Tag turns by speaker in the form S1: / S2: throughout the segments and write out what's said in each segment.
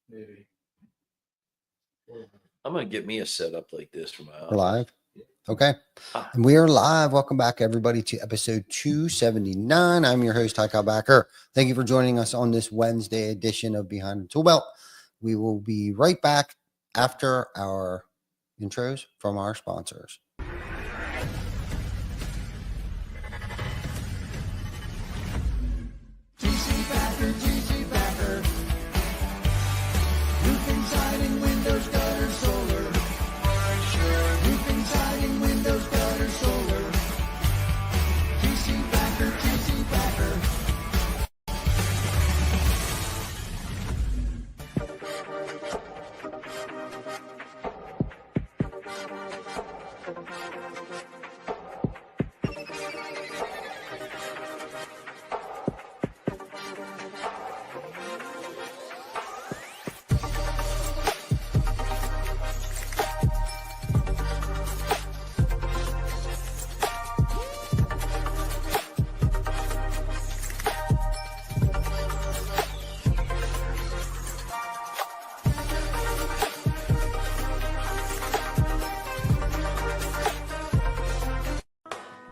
S1: Maybe.
S2: I'm going to get me a setup like this for my office.
S3: We're live. Okay. And we are live. Welcome back, everybody, to episode 279. I'm your host, Ty Backer. Thank you for joining us on this Wednesday edition of Behind the Tool Belt. We will be right back after our intros from our sponsors.
S4: GC Backer. Roofing, siding, windows, gutter, solar. Roofing, siding, windows, gutter, solar. GC Backer.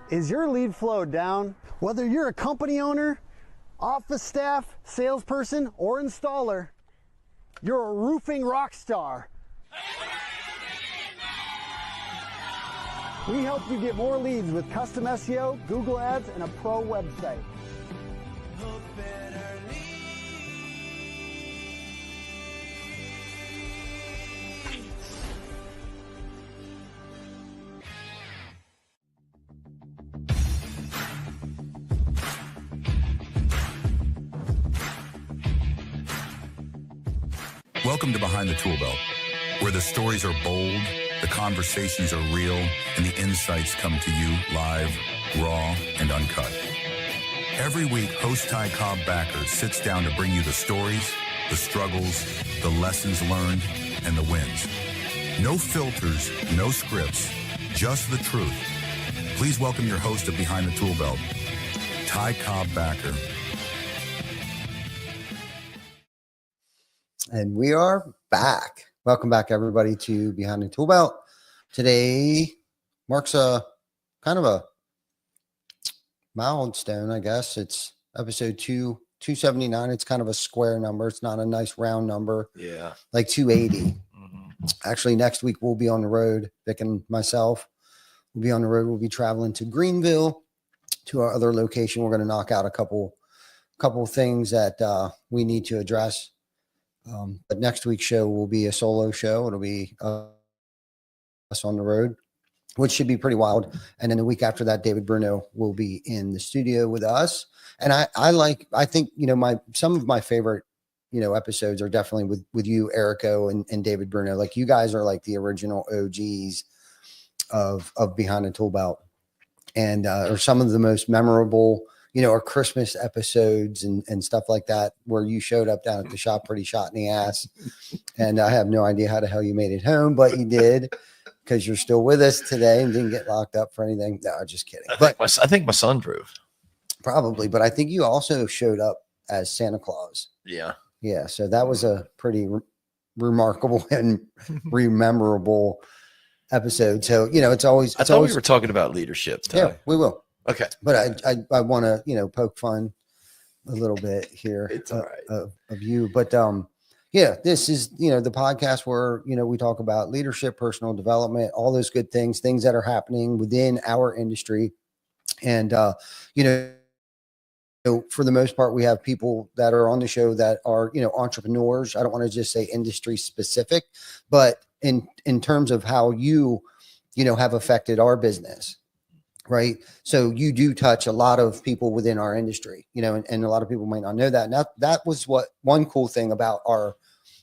S5: Is your lead flow down? Whether you're a company owner, office staff, salesperson, or installer, you're a roofing rock star. We help you get more leads with custom SEO, Google Ads, and a pro website.
S6: Welcome to Behind the Tool Belt, where the stories are bold, the conversations are real, and the insights come to you live, raw, and uncut. Every week, host Ty Backer sits down to bring you the stories, the struggles, the lessons learned, and the wins. No filters, no scripts, just the truth. Please welcome your host of Behind the Tool Belt, Ty Backer.
S3: And we are back. Welcome back, everybody, to Behind the Tool Belt. Today marks a kind of a milestone, I guess. It's episode 279. It's kind of a square number. It's not a nice round number.
S2: Yeah.
S3: Like 280. Actually, next week we'll be on the road. Vic and myself will be on the road. We'll be traveling to Greenville, to our other location. We're going to knock out a couple things that we need to address. But next week's show will be a solo show. It'll be us on the road, which should be pretty wild. And then the week after that, David Bruno will be in the studio with us. And I think, some of my favorite, episodes are definitely with you, Erico, and David Bruno. Like, you guys are like the original OGs of Behind the Tool Belt, and are some of the most memorable, our Christmas episodes and stuff like that, where you showed up down at the shop pretty shot in the ass. And I have no idea how the hell you made it home, but you did, because you're still with us today and didn't get locked up for anything. No, just kidding.
S2: I think my son drove.
S3: Probably, but I think you also showed up as Santa Claus.
S2: Yeah.
S3: Yeah. So that was a pretty remarkable and rememberable episode. So, it's always,
S2: I thought we were talking about leadership. Ty.
S3: Yeah, we will.
S2: Okay.
S3: But I want to, poke fun a little bit here.
S2: It's all right.
S3: of you. But this is, the podcast where, we talk about leadership, personal development, all those good things that are happening within our industry. And, for the most part, we have people that are on the show that are, entrepreneurs. I don't want to just say industry specific, but in terms of how you have affected our business. Right. So you do touch a lot of people within our industry, and a lot of people might not know that. Now, that was one cool thing about our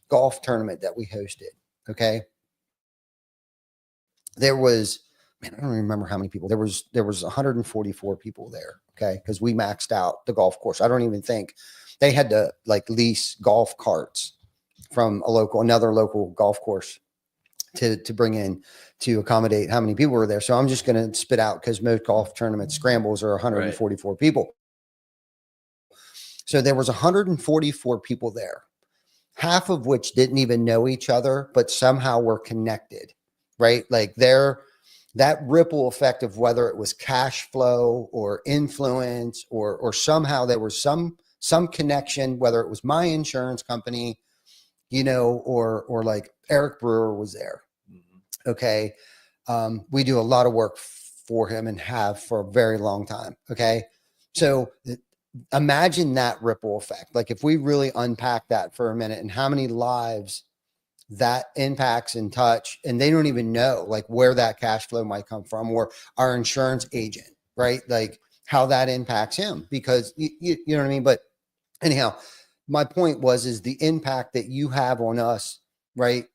S3: golf tournament that we hosted. Okay. There was, I don't remember how many people. There was 144 people there. Okay. Because we maxed out the golf course. I don't even think they had to lease golf carts from another local golf course to bring in to accommodate how many people were there. So I'm just going to spit out, because most golf tournament scrambles are 144 people. So there was 144 people there. half of which didn't even know each other, but somehow were connected, right? Like that ripple effect of whether it was cash flow or influence or somehow there was some connection, whether it was my insurance company, or like Eric Brewer was there. Okay. We do a lot of work for him and have for a very long time. Okay. So imagine that ripple effect. Like if we really unpack that for a minute and how many lives that impacts and touch, and they don't even know like where that cash flow might come from, or our insurance agent, right? Like how that impacts him, because you know what I mean? But anyhow, my point is the impact that you have on us, right?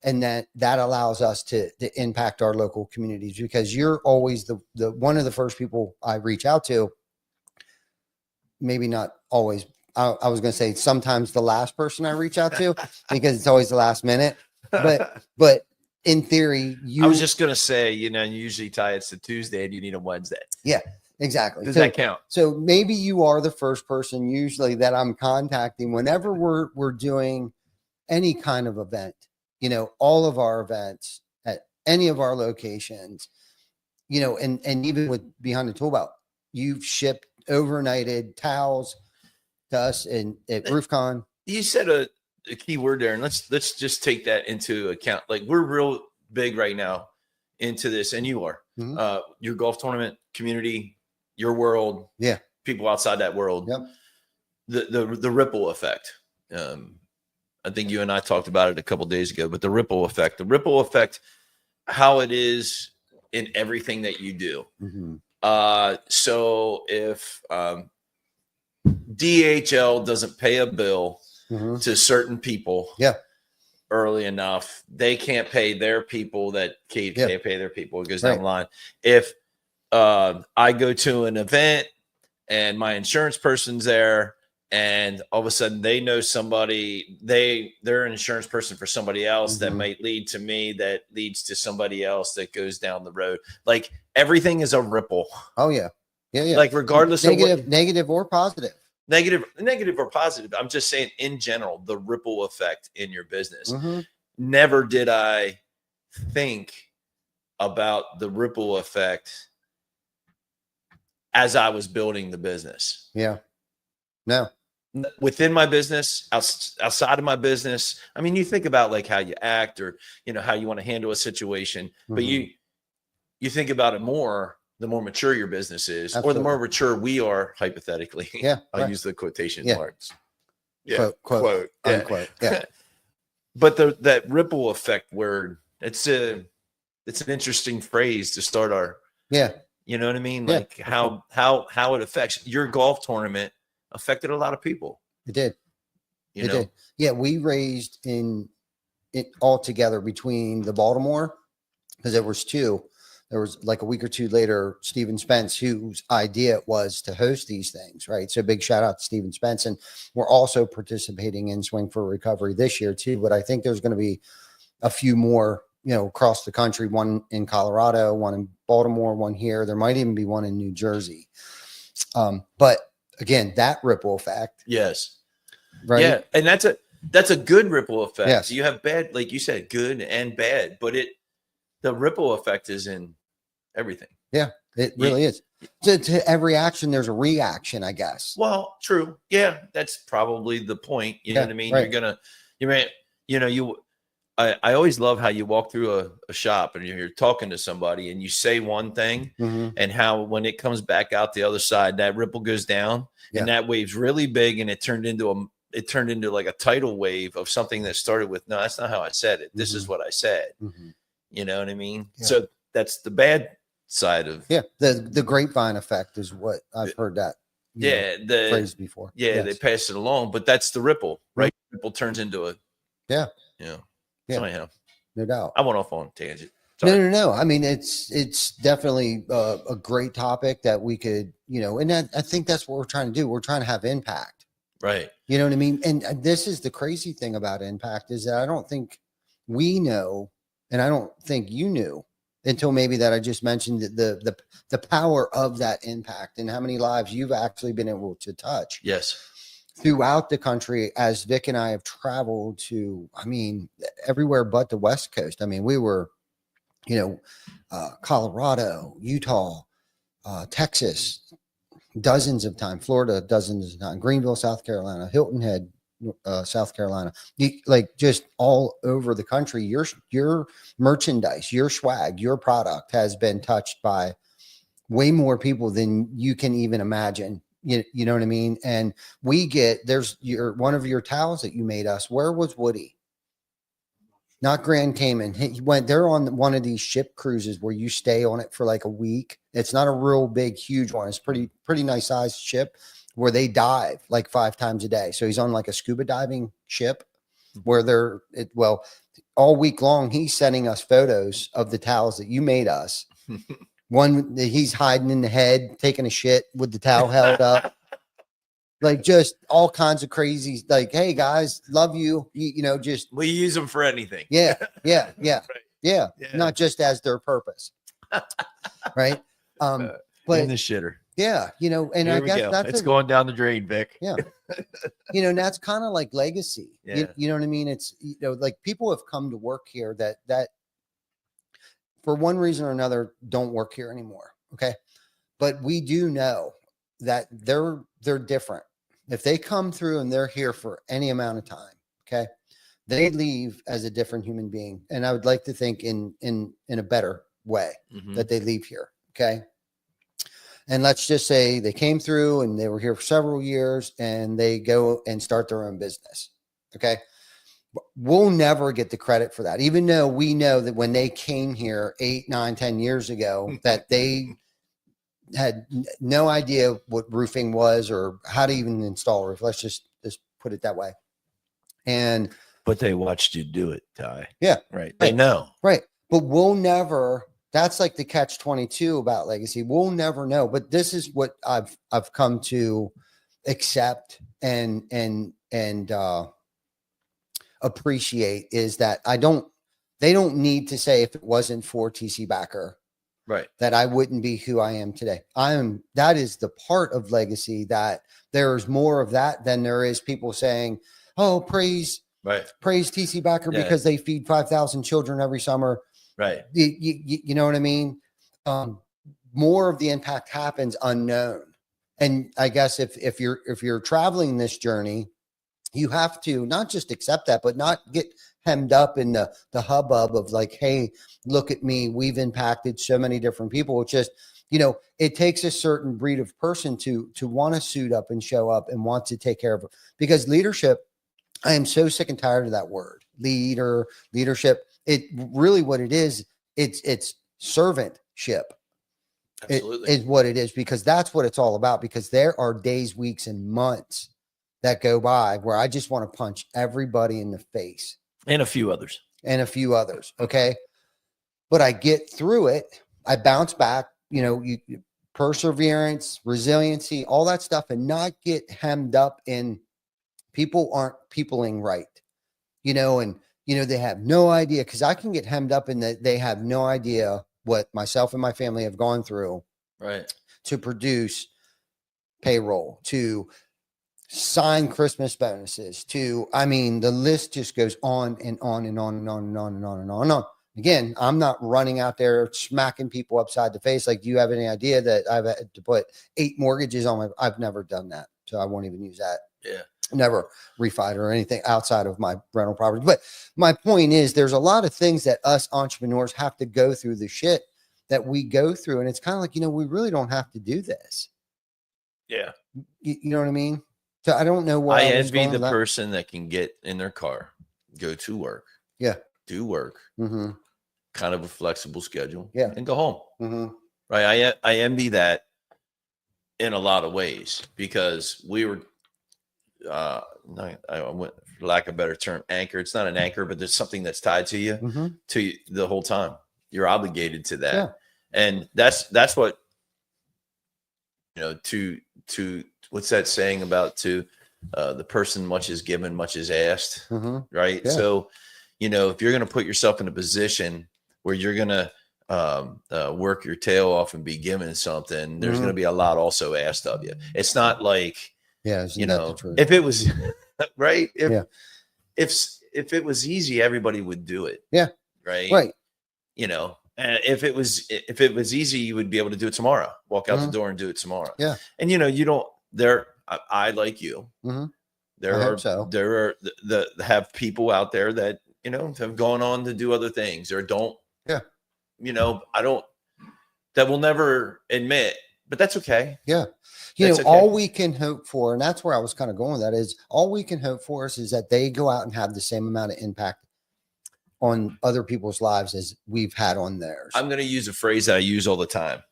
S3: And that allows us to impact our local communities, because you're always the one of the first people I reach out to. Maybe not always. I was going to say sometimes the last person I reach out to, because it's always the last minute. But in theory,
S2: I was just going to say, you usually tie it to Tuesday and you need a Wednesday.
S3: Yeah, exactly.
S2: Does that count?
S3: So maybe you are the first person usually that I'm contacting whenever we're doing any kind of event. All of our events at any of our locations, and even with Behind the Tool Belt, you've shipped overnighted towels to us at RoofCon.
S2: You said a key word there, and let's just take that into account. Like we're real big right now into this, and you are your golf tournament community, your world, people outside that world, the ripple effect. I think you and I talked about it a couple days ago, but the ripple effect, how it is in everything that you do. So if DHL doesn't pay a bill to certain people early enough, they can't pay their people that can't pay their people. It goes down the line. If I go to an event and my insurance person's there, and all of a sudden they know somebody, they're an insurance person for somebody else that might lead to me, that leads to somebody else that goes down the road. Like everything is a ripple.
S3: Oh yeah. Yeah.
S2: Like regardless
S3: negative or positive.
S2: Negative or positive. I'm just saying in general, the ripple effect in your business. Never did I think about the ripple effect as I was building the business.
S3: Yeah. No.
S2: Within my business, outside of my business. I mean, you think about like how you act or, how you want to handle a situation, but you think about it more, the more mature your business is, or the more mature we are, hypothetically.
S3: Yeah.
S2: I'll use the quotation marks.
S3: Yeah. Quote, unquote. Yeah.
S2: But that ripple effect word, it's an interesting phrase to start our, you know what I mean? Like how it affects your golf tournament affected a lot of people.
S3: It did. It did. Yeah. We raised it all together between the Baltimore, because there was two. There was like a week or two later, Stephen Spence, whose idea it was to host these things, right? So big shout out to Stephen Spence. And we're also participating in Swing for Recovery this year too. But I think there's going to be a few more, across the country, one in Colorado, one in Baltimore, one here. There might even be one in New Jersey. But again, that ripple effect.
S2: Yes.
S3: Right.
S2: Yeah. And that's a good ripple effect.
S3: Yes.
S2: You have bad, like you said, good and bad, but the ripple effect is in everything.
S3: Yeah, it really is. To every action, there's a reaction, I guess.
S2: Well, true. Yeah. That's probably the point. You know what I mean? Right. I always love how you walk through a shop and you're talking to somebody and you say one thing and how when it comes back out the other side, that ripple goes down and that wave's really big, and it turned into like a tidal wave of something that started with, no, that's not how I said it. This is what I said. You know what I mean? Yeah. So that's the bad side of
S3: the grapevine effect is what I've heard that the phrase before.
S2: They pass it along, but that's the ripple, right? Ripple turns into a so anyhow,
S3: no doubt.
S2: I went off on a tangent. Sorry.
S3: No. I mean, it's definitely a great topic that we could, and I think that's what we're trying to do. We're trying to have impact,
S2: right?
S3: You know what I mean? And this is the crazy thing about impact, is that I don't think we know, and I don't think you knew until maybe that I just mentioned the power of that impact and how many lives you've actually been able to touch.
S2: Yes.
S3: throughout the country, as Vic and I have traveled to, I mean, everywhere but the West Coast. I mean, we were, Colorado, Utah, Texas, dozens of times, Florida, dozens of times, Greenville, South Carolina, Hilton Head, South Carolina, like just all over the country. Your merchandise, your swag, your product has been touched by way more people than you can even imagine. You know what I mean? And there's one of your towels that you made us. Where was Woody? Not Grand Cayman. They're on one of these ship cruises where you stay on it for like a week. It's not a real big, huge one. It's pretty nice sized ship where they dive like 5 times a day. So he's on like a scuba diving ship where all week long, he's sending us photos of the towels that you made us. One, he's hiding in the head, taking a shit with the towel held up. Like just all kinds of crazy, like, hey guys, love you. Just
S2: we use them for anything.
S3: Yeah.
S2: Right.
S3: Yeah. Not just as their purpose. Right. But
S2: in the shitter.
S3: Yeah, and
S2: Here
S3: I
S2: we
S3: guess
S2: go. It's going down the drain, Vic.
S3: Yeah. And that's kind of like legacy.
S2: Yeah.
S3: You know what I mean? It's like people have come to work here that for one reason or another don't work here anymore. Okay. But we do know that they're different. If they come through and they're here for any amount of time, okay, they leave as a different human being. And I would like to think in a better way that they leave here. Okay. And let's just say they came through and they were here for several years and they go and start their own business. Okay. We'll never get the credit for that, even though we know that when they came here 8, 9, 10 years ago, that they had no idea what roofing was or how to even install a roof. Let's just put it that way.
S2: But they watched you do it, Ty.
S3: Yeah.
S2: Right. They know.
S3: Right. But we'll never, that's like the catch-22 about legacy. We'll never know. But this is what I've come to accept and appreciate is that they don't need to say if it wasn't for TC Backer,
S2: right,
S3: that I wouldn't be who I am today. That is the part of legacy that there's more of that than there is people saying, oh, praise TC Backer because they feed 5,000 children every summer.
S2: Right.
S3: You know what I mean? More of the impact happens unknown. And I guess if you're traveling this journey, you have to not just accept that, but not get hemmed up in the hubbub of like, hey, look at me. We've impacted so many different people. It's just, it takes a certain breed of person to want to suit up and show up and want to take care of it. Because leadership, I am so sick and tired of that word. Leadership. It really what it is. It's servantship.
S2: Absolutely.
S3: Is what it is, because that's what it's all about. Because there are days, weeks, and months that go by where I just want to punch everybody in the face.
S2: And a few others.
S3: Okay. But I get through it. I bounce back, perseverance, resiliency, all that stuff, and not get hemmed up in people aren't peopling right, and, they have no idea, because I can get hemmed up in that they have no idea what myself and my family have gone through to produce payroll, to sign Christmas bonuses, the list just goes on and on and on and on and on and on and on and on. Again, I'm not running out there smacking people upside the face. Like, do you have any idea that I've had to put 8 mortgages on I've never done that. So I won't even use that.
S2: Yeah.
S3: Never refied or anything outside of my rental property. But my point is there's a lot of things that us entrepreneurs have to go through, the shit that we go through. And it's kind of like, we really don't have to do this.
S2: Yeah.
S3: You know what I mean? So I don't know why.
S2: I envy the person that can get in their car, go to work.
S3: Yeah.
S2: Do work.
S3: Mm-hmm.
S2: Kind of a flexible schedule.
S3: Yeah.
S2: And go home.
S3: Mm-hmm.
S2: Right. I envy that in a lot of ways, because we were, I went, for lack of a better term, anchor. It's not an anchor, but there's something that's tied to you to the whole time. You're obligated to that. Yeah. And that's what, to what's that saying about the person much is given, much is asked. Right. Yeah. So, if you're going to put yourself in a position where you're going to work your tail off and be given something, there's going to be a lot also asked of you. It's not like,
S3: Yeah.
S2: You know, if it was right. If it was easy, everybody would do it.
S3: Yeah.
S2: Right.
S3: Right.
S2: You know, and if it was easy, you would be able to do it tomorrow, walk out the door and do it tomorrow.
S3: Yeah.
S2: And, you don't I like you. There are the have people out there that, have gone on to do other things or don't, that will never admit, but that's okay.
S3: Yeah. All we can hope for, and that's where I was kind of going with that, is all we can hope for is that they go out and have the same amount of impact on other people's lives as we've had on theirs.
S2: I'm going to use a phrase that I use all the time.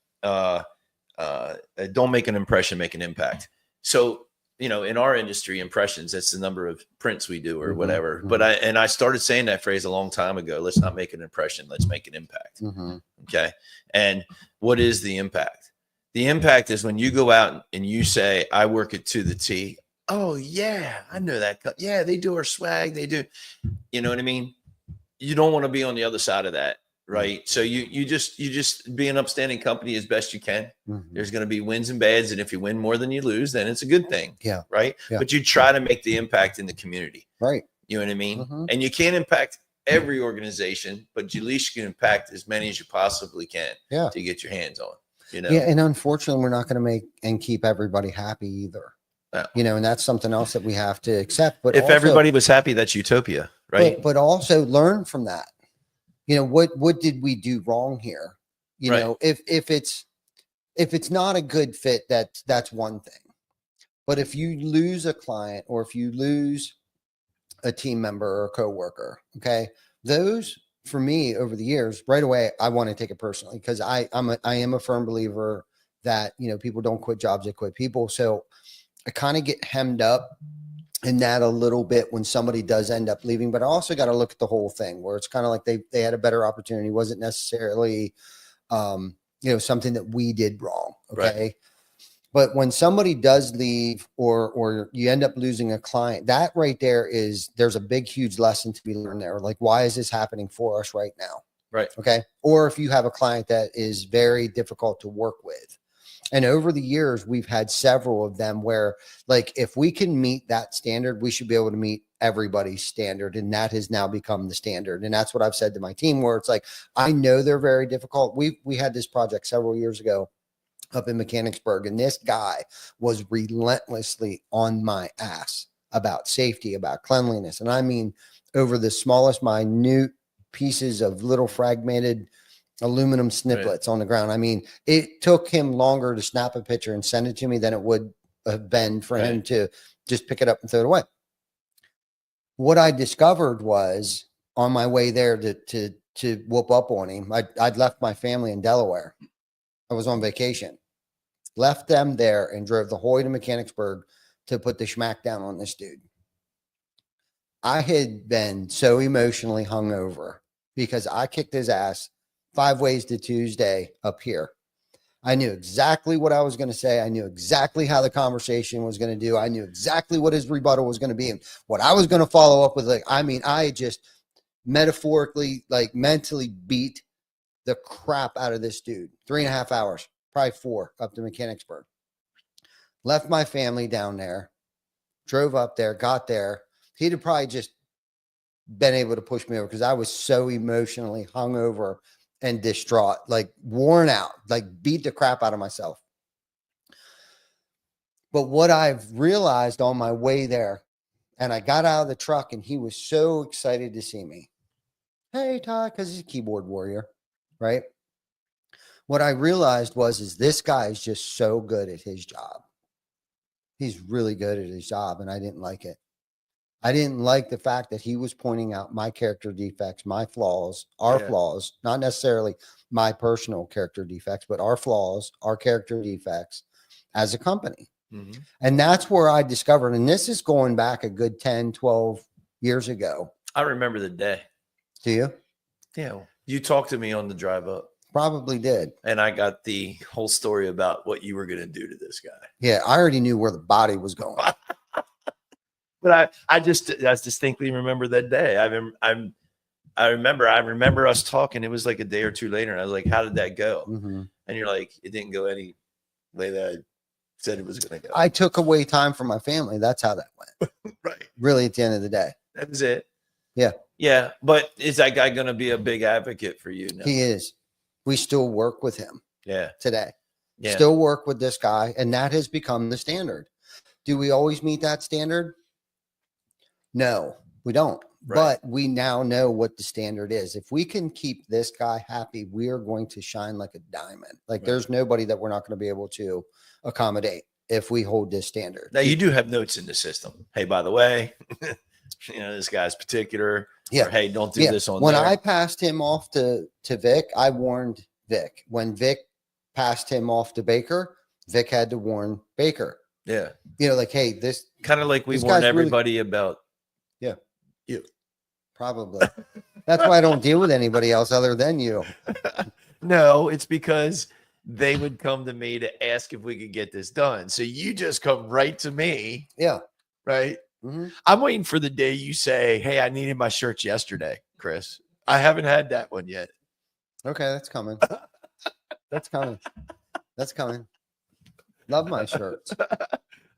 S2: Don't make an impression, make an impact. So, in our industry, impressions, that's the number of prints we do or whatever. But I started saying that phrase a long time ago. Let's not make an impression. Let's make an impact. Okay. And what is the impact? The impact is when you go out and you say, I work it to the T. Oh yeah, I know that. Yeah. They do our swag. They do, you know what I mean? You don't want to be on the other side of that. Right. So you just be an upstanding company as best you can. There's going to be wins and bads. And if you win more than you lose, then it's a good thing.
S3: Yeah.
S2: Right. Yeah. But you try to make the impact in the community.
S3: Right.
S2: You know what I mean? And you can't impact every organization, but at least you can impact as many as you possibly can to get your hands on,
S3: Yeah. And unfortunately, we're not going to make and keep everybody happy either. No. And that's something else that we have to accept. But
S2: if everybody was happy, that's utopia. Right.
S3: But also learn from that. What did we do wrong here? If it's not a good fit, that's one thing. But if you lose a client or if you lose a team member or a coworker, okay, those for me over the years, right away, I want to take it personally because I am a firm believer that, people don't quit jobs, they quit people. So I kind of get hemmed up in that a little bit when somebody does end up leaving, but I also got to look at the whole thing where it's kind of like they had a better opportunity. It wasn't necessarily, something that we did wrong. Okay. Right. But when somebody does leave or you end up losing a client, that right there there's a big, huge lesson to be learned there. Like, why is this happening for us right now?
S2: Right.
S3: Okay. Or if you have a client that is very difficult to work with. And over the years, we've had several of them where, like, if we can meet that standard, we should be able to meet everybody's standard. And that has now become the standard. And that's what I've said to my team, where it's like, I know they're very difficult. We had this project several years ago up in Mechanicsburg, and this guy was relentlessly on my ass about safety, about cleanliness. And I mean, over the smallest, minute pieces of little fragmented aluminum snippets on the ground. I mean, it took him longer to snap a picture and send it to me than it would have been for him to just pick it up and throw it away. What I discovered was on my way there to whoop up on him, I'd left my family in Delaware. I was on vacation, left them there and drove the whole way to Mechanicsburg to put the schmack down on this dude. I had been so emotionally hungover because I kicked his ass 5 ways to Tuesday up here. I knew exactly what I was going to say. I knew exactly how the conversation was going to do. I knew exactly what his rebuttal was going to be and what I was going to follow up with. Like, I mean, I just metaphorically, like, mentally beat the crap out of this dude. 3.5 hours, probably 4 up to Mechanicsburg. Left my family down there, drove up there, got there. He'd have probably just been able to push me over because I was so emotionally hungover and distraught, like worn out, like beat the crap out of myself. But what I've realized on my way there, and I got out of the truck and he was so excited to see me. Hey, Todd, because he's a keyboard warrior, right? What I realized is this guy is just so good at his job. He's really good at his job, and I didn't like it. I didn't like the fact that he was pointing out my character defects, my flaws, our flaws, not necessarily my personal character defects, but our flaws, our character defects as a company. And that's where I discovered, and this is going back a good 10, 12 years ago.
S2: I remember the day.
S3: Do you?
S2: Yeah. You talked to me on the drive up.
S3: Probably did.
S2: And I got the whole story about what you were going to do to this guy.
S3: Yeah. I already knew where the body was going.
S2: But I distinctly remember that day. I remember us talking. It was like a day or two later. And I was like, how did that go? And you're like, it didn't go any way that I said it was going to go.
S3: I took away time from my family. That's how that went.
S2: Right.
S3: Really, at the end of the day.
S2: That was it.
S3: Yeah.
S2: Yeah. But is that guy going to be a big advocate for you now?
S3: He is. We still work with him today.
S2: Yeah.
S3: Still work with this guy. And that has become the standard. Do we always meet that standard? No, we don't.
S2: Right.
S3: But we now know what the standard is. If we can keep this guy happy, we are going to shine like a diamond. Like there's nobody that we're not going to be able to accommodate if we hold this standard.
S2: Now you do have notes in the system. Hey, by the way, this guy's particular.
S3: Yeah.
S2: Or, hey, don't do this on
S3: when
S2: there.
S3: I passed him off to Vic, I warned Vic. When Vic passed him off to Baker, Vic had to warn Baker.
S2: Yeah.
S3: Like, hey, this
S2: kind of like we
S3: this
S2: warn
S3: guy's
S2: everybody about.
S3: Yeah.
S2: You.
S3: Probably. That's why I don't deal with anybody else other than you.
S2: No, it's because they would come to me to ask if we could get this done. So you just come right to me.
S3: Yeah.
S2: Right.
S3: Mm-hmm.
S2: I'm waiting for the day you say, hey, I needed my shirts yesterday, Chris. I haven't had that one yet.
S3: Okay, that's coming. That's coming. That's coming. Love my shirts.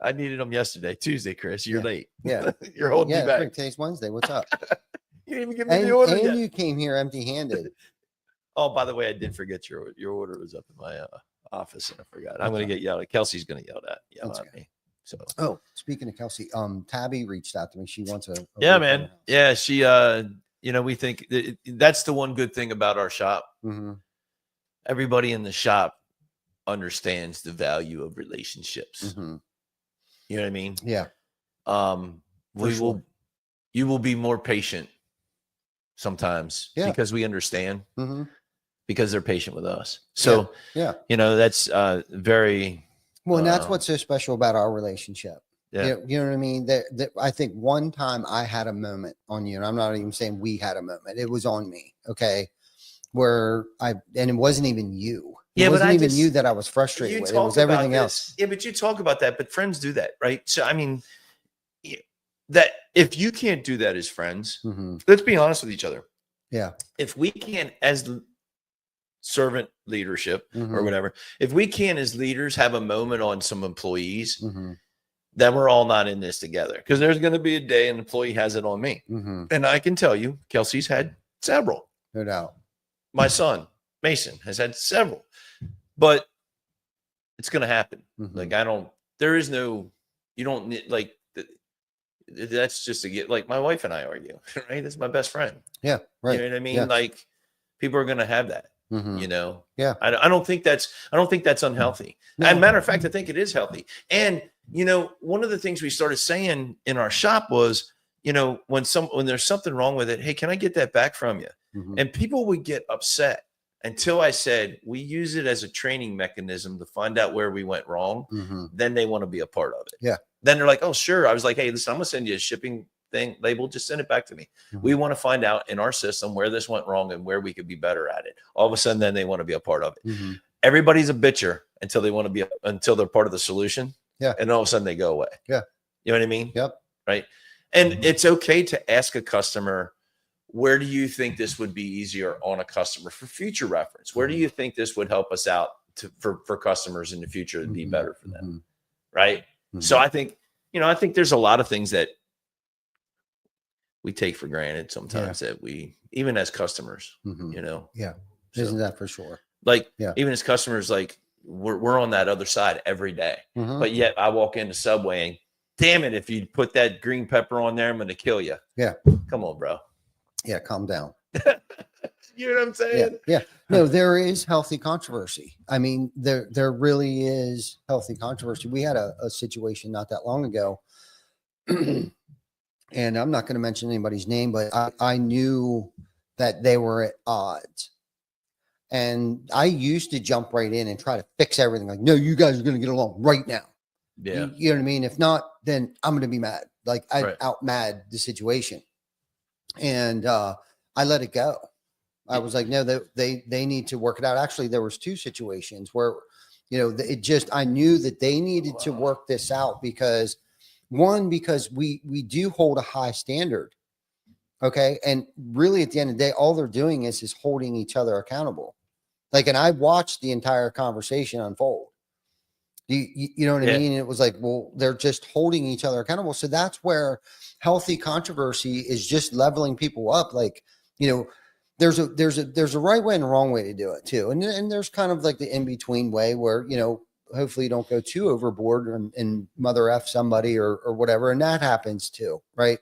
S2: I needed them yesterday, Tuesday, Chris. You're late.
S3: Yeah.
S2: You're holding me back.
S3: Today's Wednesday. What's up?
S2: You didn't even give me
S3: And,
S2: the order
S3: and
S2: yet.
S3: you came here empty-handed.
S2: Oh, by the way, I did forget your order was up in my office, and I forgot. I'm going to get yelled at. Kelsey's going to yell at me. So,
S3: oh, speaking of Kelsey, Tabby reached out to me. She wants a
S2: yeah, man. Yeah, she. We think that's the one good thing about our shop.
S3: Mm-hmm.
S2: Everybody in the shop understands the value of relationships.
S3: Mm-hmm.
S2: You know what I mean?
S3: Yeah.
S2: You will be more patient sometimes because we understand.
S3: Mm-hmm.
S2: Because they're patient with us. So, that's very
S3: well, and that's what's so special about our relationship.
S2: Yeah.
S3: You know what I mean? I think one time I had a moment on you, and I'm not even saying we had a moment. It was on me. Okay. And it wasn't even you. It wasn't even you that I was frustrated with. It was everything else.
S2: Yeah. But you talk about that, but friends do that. Right. So, I mean, that if you can't do that as friends, let's be honest with each other.
S3: Yeah.
S2: If we can't, as servant leadership or whatever, if we can't as leaders have a moment on some employees, then we're all not in this together, because there's going to be a day an employee has it on me. And I can tell you, Kelsey's had several.
S3: No doubt.
S2: My son, Mason, has had several, but it's going to happen. Like, you don't need, like, that's just like my wife and I argue, right? That's my best friend.
S3: Yeah. Right.
S2: You know what I mean?
S3: Yeah.
S2: Like, people are going to have that.
S3: Yeah.
S2: I don't think that's unhealthy.
S3: No.
S2: As a matter of fact, I think it is healthy. And one of the things we started saying in our shop was, when there's something wrong with it, hey, can I get that back from you? And people would get upset until I said, we use it as a training mechanism to find out where we went wrong. Then they want to be a part of it.
S3: Yeah.
S2: Then they're like, oh, sure. I was like, hey, listen, I'm gonna send you a shipping thing label, just send it back to me. We want to find out in our system where this went wrong and where we could be better at it. All of a sudden, then they want to be a part of it. Everybody's a bitcher until they want to be until they're part of the solution.
S3: Yeah.
S2: And all of a sudden they go away.
S3: Yeah.
S2: You know what I mean?
S3: Yep.
S2: Right. And it's okay to ask a customer, where do you think this would be easier on a customer for future reference? Where do you think this would help us out for customers in the future to be better for them? Right. So I think there's a lot of things that we take for granted sometimes that we, even as customers,
S3: Yeah. Isn't that for sure?
S2: Like, even as customers, like we're on that other side every day, but yet I walk into Subway and damn it, if you put that green pepper on there, I'm going to kill you.
S3: Yeah.
S2: Come on, bro.
S3: Yeah. Calm down.
S2: You know what I'm saying?
S3: Yeah. No, there is healthy controversy. I mean, there really is healthy controversy. We had a situation not that long ago, and I'm not going to mention anybody's name, but I knew that they were at odds. And I used to jump right in and try to fix everything. Like, no, you guys are going to get along right now.
S2: Yeah.
S3: You know what I mean? If not, then I'm going to be mad. Like, I out mad the situation. And I let it go. I was like, no, they need to work it out. Actually, there was two situations where, I knew that they needed to work this out because we do hold a high standard. Okay. And really at the end of the day, all they're doing is holding each other accountable. Like, and I watched the entire conversation unfold. You know what I
S2: Yeah.
S3: mean? And it was like, well, they're just holding each other accountable. So that's where healthy controversy is just leveling people up. Like, you know, there's a right way and a wrong way to do it too. And there's kind of like the in-between way where, you know, hopefully you don't go too overboard and mother F somebody or whatever. And that happens too. Right.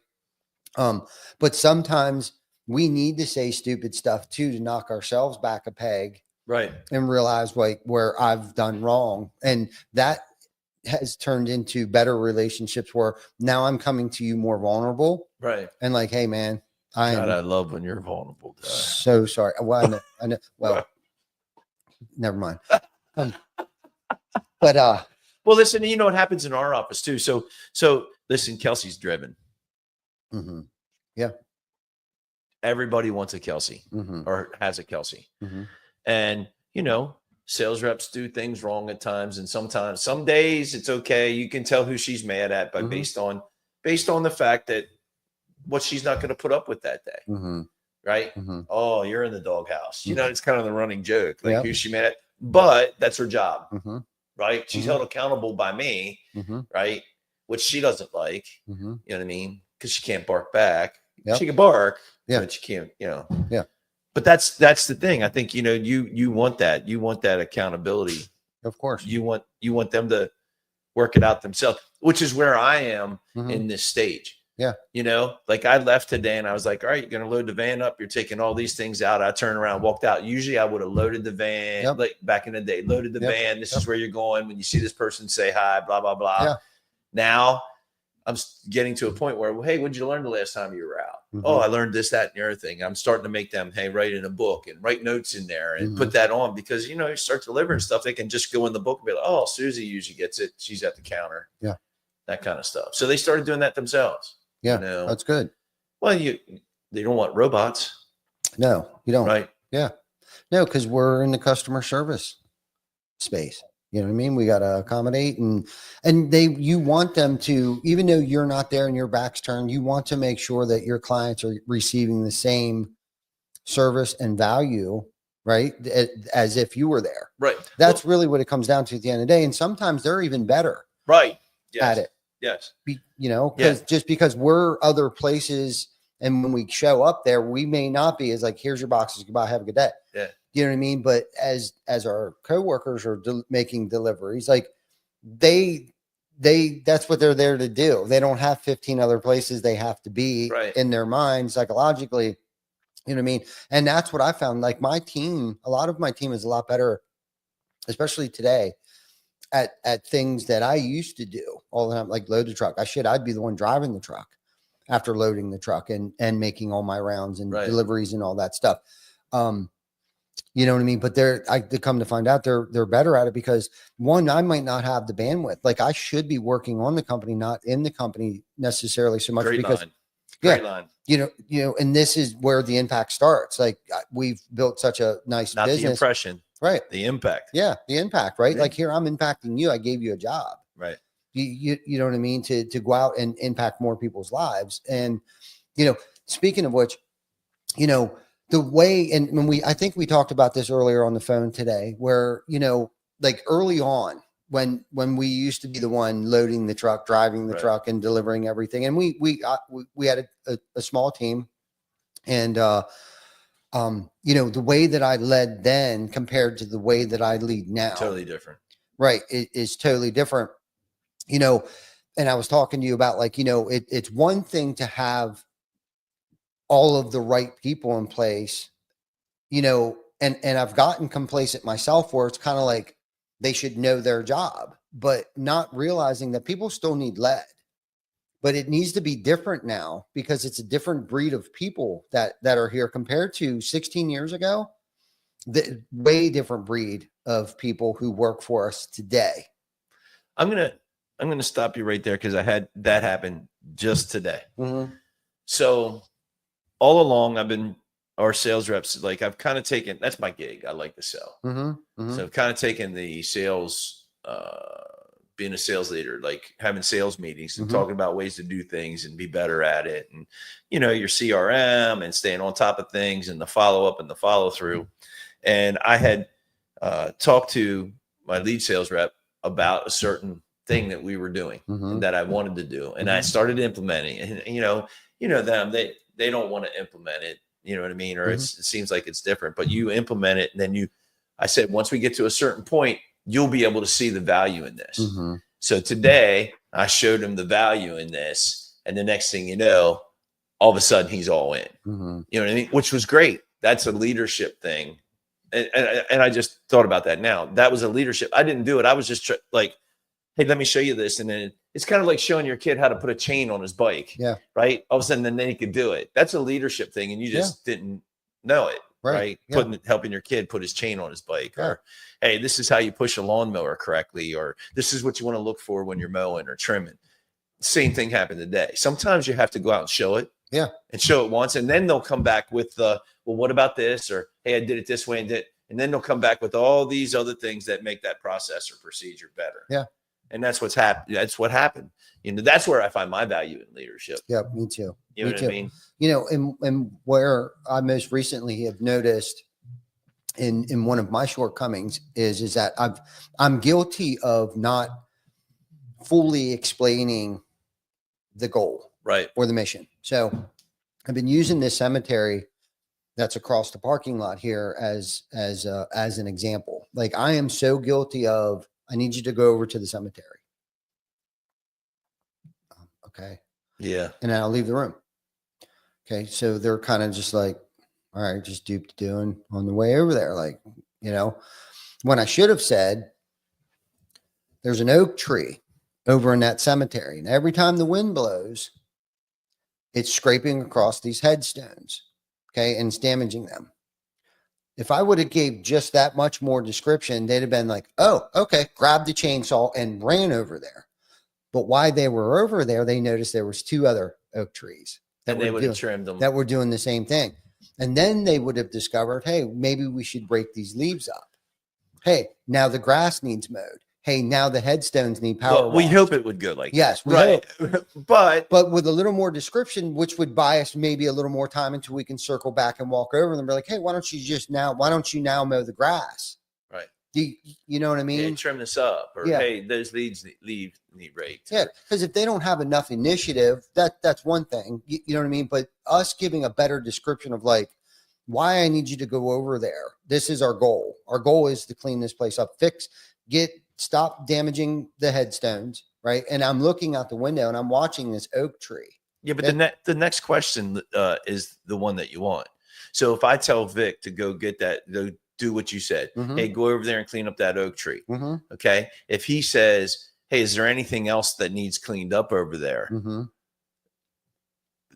S3: But sometimes we need to say stupid stuff too, to knock ourselves back a peg.
S2: Right.
S3: And realize like where I've done wrong. And that has turned into better relationships where now I'm coming to you more vulnerable.
S2: Right.
S3: And like, hey man,
S2: I love when you're vulnerable.
S3: So sorry. Well, I know. Well, never mind. But
S2: well, listen, you know what happens in our office too. So listen, Kelsey's driven.
S3: Mm-hmm. Yeah.
S2: Everybody wants a Kelsey or has a Kelsey. And, you know, sales reps do things wrong at times. And sometimes, some days it's okay. You can tell who she's mad at, but based on the fact that what she's not going to put up with that day. Right. Oh, you're in the doghouse. You know, it's kind of the running joke. Like, who's she mad at? But that's her job. Right. She's held accountable by me. Right. Which she doesn't like. You know what I mean? Because she can't bark back. She can bark, but she can't, you know.
S3: Yeah.
S2: But that's the thing. I think, you know, you want that. You want that accountability.
S3: Of course.
S2: You want them to work it out themselves, which is where I am in this stage.
S3: Yeah.
S2: You know, like I left today and I was like, all right, you're going to load the van up. You're taking all these things out. I turned around, walked out. Usually I would have loaded the van, like back in the day, loaded the van. This is where you're going. When you see this person, say hi, blah, blah, blah.
S3: Yeah.
S2: Now I'm getting to a point where, well, hey, what'd you learn the last time you were out? Oh, I learned this, that, and the other thing. I'm starting to make them, hey, write in a book and write notes in there and put that on because, you know, you start delivering stuff. They can just go in the book and be like, oh, Susie usually gets it. She's at the counter. Yeah. That kind of stuff. So they started doing that themselves.
S3: Yeah.
S2: You know?
S3: That's good.
S2: Well, they don't want robots.
S3: No, you don't.
S2: Right.
S3: Yeah. No, because we're in the customer service space. You know what I mean? We got to accommodate and you want them to, even though you're not there and your back's turned, you want to make sure that your clients are receiving the same service and value, right? As if you were there.
S2: Right.
S3: That's really what it comes down to at the end of the day. And sometimes they're even better.
S2: Right. Yes.
S3: At it.
S2: Yes.
S3: You know, just because we're other places and when we show up there, we may not be as like, here's your boxes. Goodbye. Have a good day.
S2: Yeah.
S3: You know what I mean? But as our coworkers are making deliveries, like that's what they're there to do. They don't have 15 other places they have to be in their mind psychologically. You know what I mean? And that's what I found. Like my team, a lot of my team is a lot better, especially today at things that I used to do all the time, like load the truck. I'd be the one driving the truck after loading the truck and making all my rounds and deliveries and all that stuff. You know what I mean? But I come to find out they're better at it because one, I might not have the bandwidth. Like I should be working on the company, not in the company necessarily so much
S2: Great line.
S3: You know, and this is where the impact starts. Like we've built such a nice
S2: not
S3: business.
S2: The impression,
S3: right?
S2: The impact.
S3: Yeah, the impact, right? Like here, I'm impacting you. I gave you a job,
S2: right?
S3: You know what I mean? To go out and impact more people's lives. And you know, speaking of which, you know. The way, and I think we talked about this earlier on the phone today, where, you know, like early on when we used to be the one loading the truck, driving the truck and delivering everything. And we had a small team and, you know, the way that I led then compared to the way that I lead now,
S2: totally different.
S3: Right. It is totally different, you know, and I was talking to you about like, you know, it's one thing to have all of the right people in place, you know, and I've gotten complacent myself where it's kind of like they should know their job, but not realizing that people still need led, but it needs to be different now because it's a different breed of people that are here compared to 16 years ago, the way different breed of people who work for us today.
S2: I'm going to stop you right there. Cause I had that happen just today. So all along, our sales reps, like I've kind of taken, that's my gig. I like to sell. So I've kind of taken the sales, being a sales leader, like having sales meetings and talking about ways to do things and be better at it. And, you know, your CRM and staying on top of things and the follow up and the follow through. And I had talked to my lead sales rep about a certain thing that we were doing and that I wanted to do. And I started implementing it. And, you know them, they don't want to implement it. You know what I mean? Or it seems like it's different, but you implement it. And then I said, once we get to a certain point, you'll be able to see the value in this. So today I showed him the value in this. And the next thing you know, all of a sudden he's all in, you know what I mean? Which was great. That's a leadership thing. And I just thought about that now. That was a leadership. I didn't do it. I was just like, hey, let me show you this. And then it's kind of like showing your kid how to put a chain on his bike. Yeah. Right. All of a sudden, then he could do it. That's a leadership thing. And you just didn't know it. Right. Helping your kid put his chain on his bike. Or, hey, this is how you push a lawnmower correctly. Or this is what you want to look for when you're mowing or trimming. Same thing happened today. Sometimes you have to go out and show it. Yeah. And show it once. And then they'll come back with well, what about this? Or, hey, I did it this way and then they'll come back with all these other things that make that process or procedure better. Yeah. And that's what's happened. That's what happened. You know, that's where I find my value in leadership.
S3: Yeah, me too.
S2: You know what I mean?
S3: You know, and where I most recently have noticed in one of my shortcomings is that I'm guilty of not fully explaining the goal, right, or the mission. So I've been using this cemetery that's across the parking lot here as an example. Like, I am so guilty of, I need you to go over to the cemetery. Okay. Yeah. And then I'll leave the room. Okay. So they're kind of just like, all right, just doing on the way over there. Like, you know, when I should have said, there's an oak tree over in that cemetery. And every time the wind blows, it's scraping across these headstones. Okay. And it's damaging them. If I would have gave just that much more description, they'd have been like, oh, okay, grab the chainsaw and ran over there. But while they were over there, they noticed there was 2 other oak trees
S2: that they would have trimmed them,
S3: that were doing the same thing. And then they would have discovered, hey, maybe we should break these leaves up. Hey, now the grass needs mowed. Hey, now the headstones need power.
S2: Well, we hope it would go like
S3: yes,
S2: that. Right.
S3: but with a little more description, which would buy us maybe a little more time until we can circle back and walk over and be like, hey, why don't you now mow the grass? Right. You know what I mean?
S2: Yeah, trim this up, or hey, those leaves need raked.
S3: Yeah, because if they don't have enough initiative, that's one thing. You know what I mean? But us giving a better description of like why I need you to go over there. This is our goal. Our goal is to clean this place up, stop damaging the headstones, right? And I'm looking out the window and I'm watching this oak tree.
S2: Yeah, but the next question is the one that you want. So if I tell Vic to go get that, do what you said. Hey, go over there and clean up that oak tree. Okay. If he says, hey, is there anything else that needs cleaned up over there?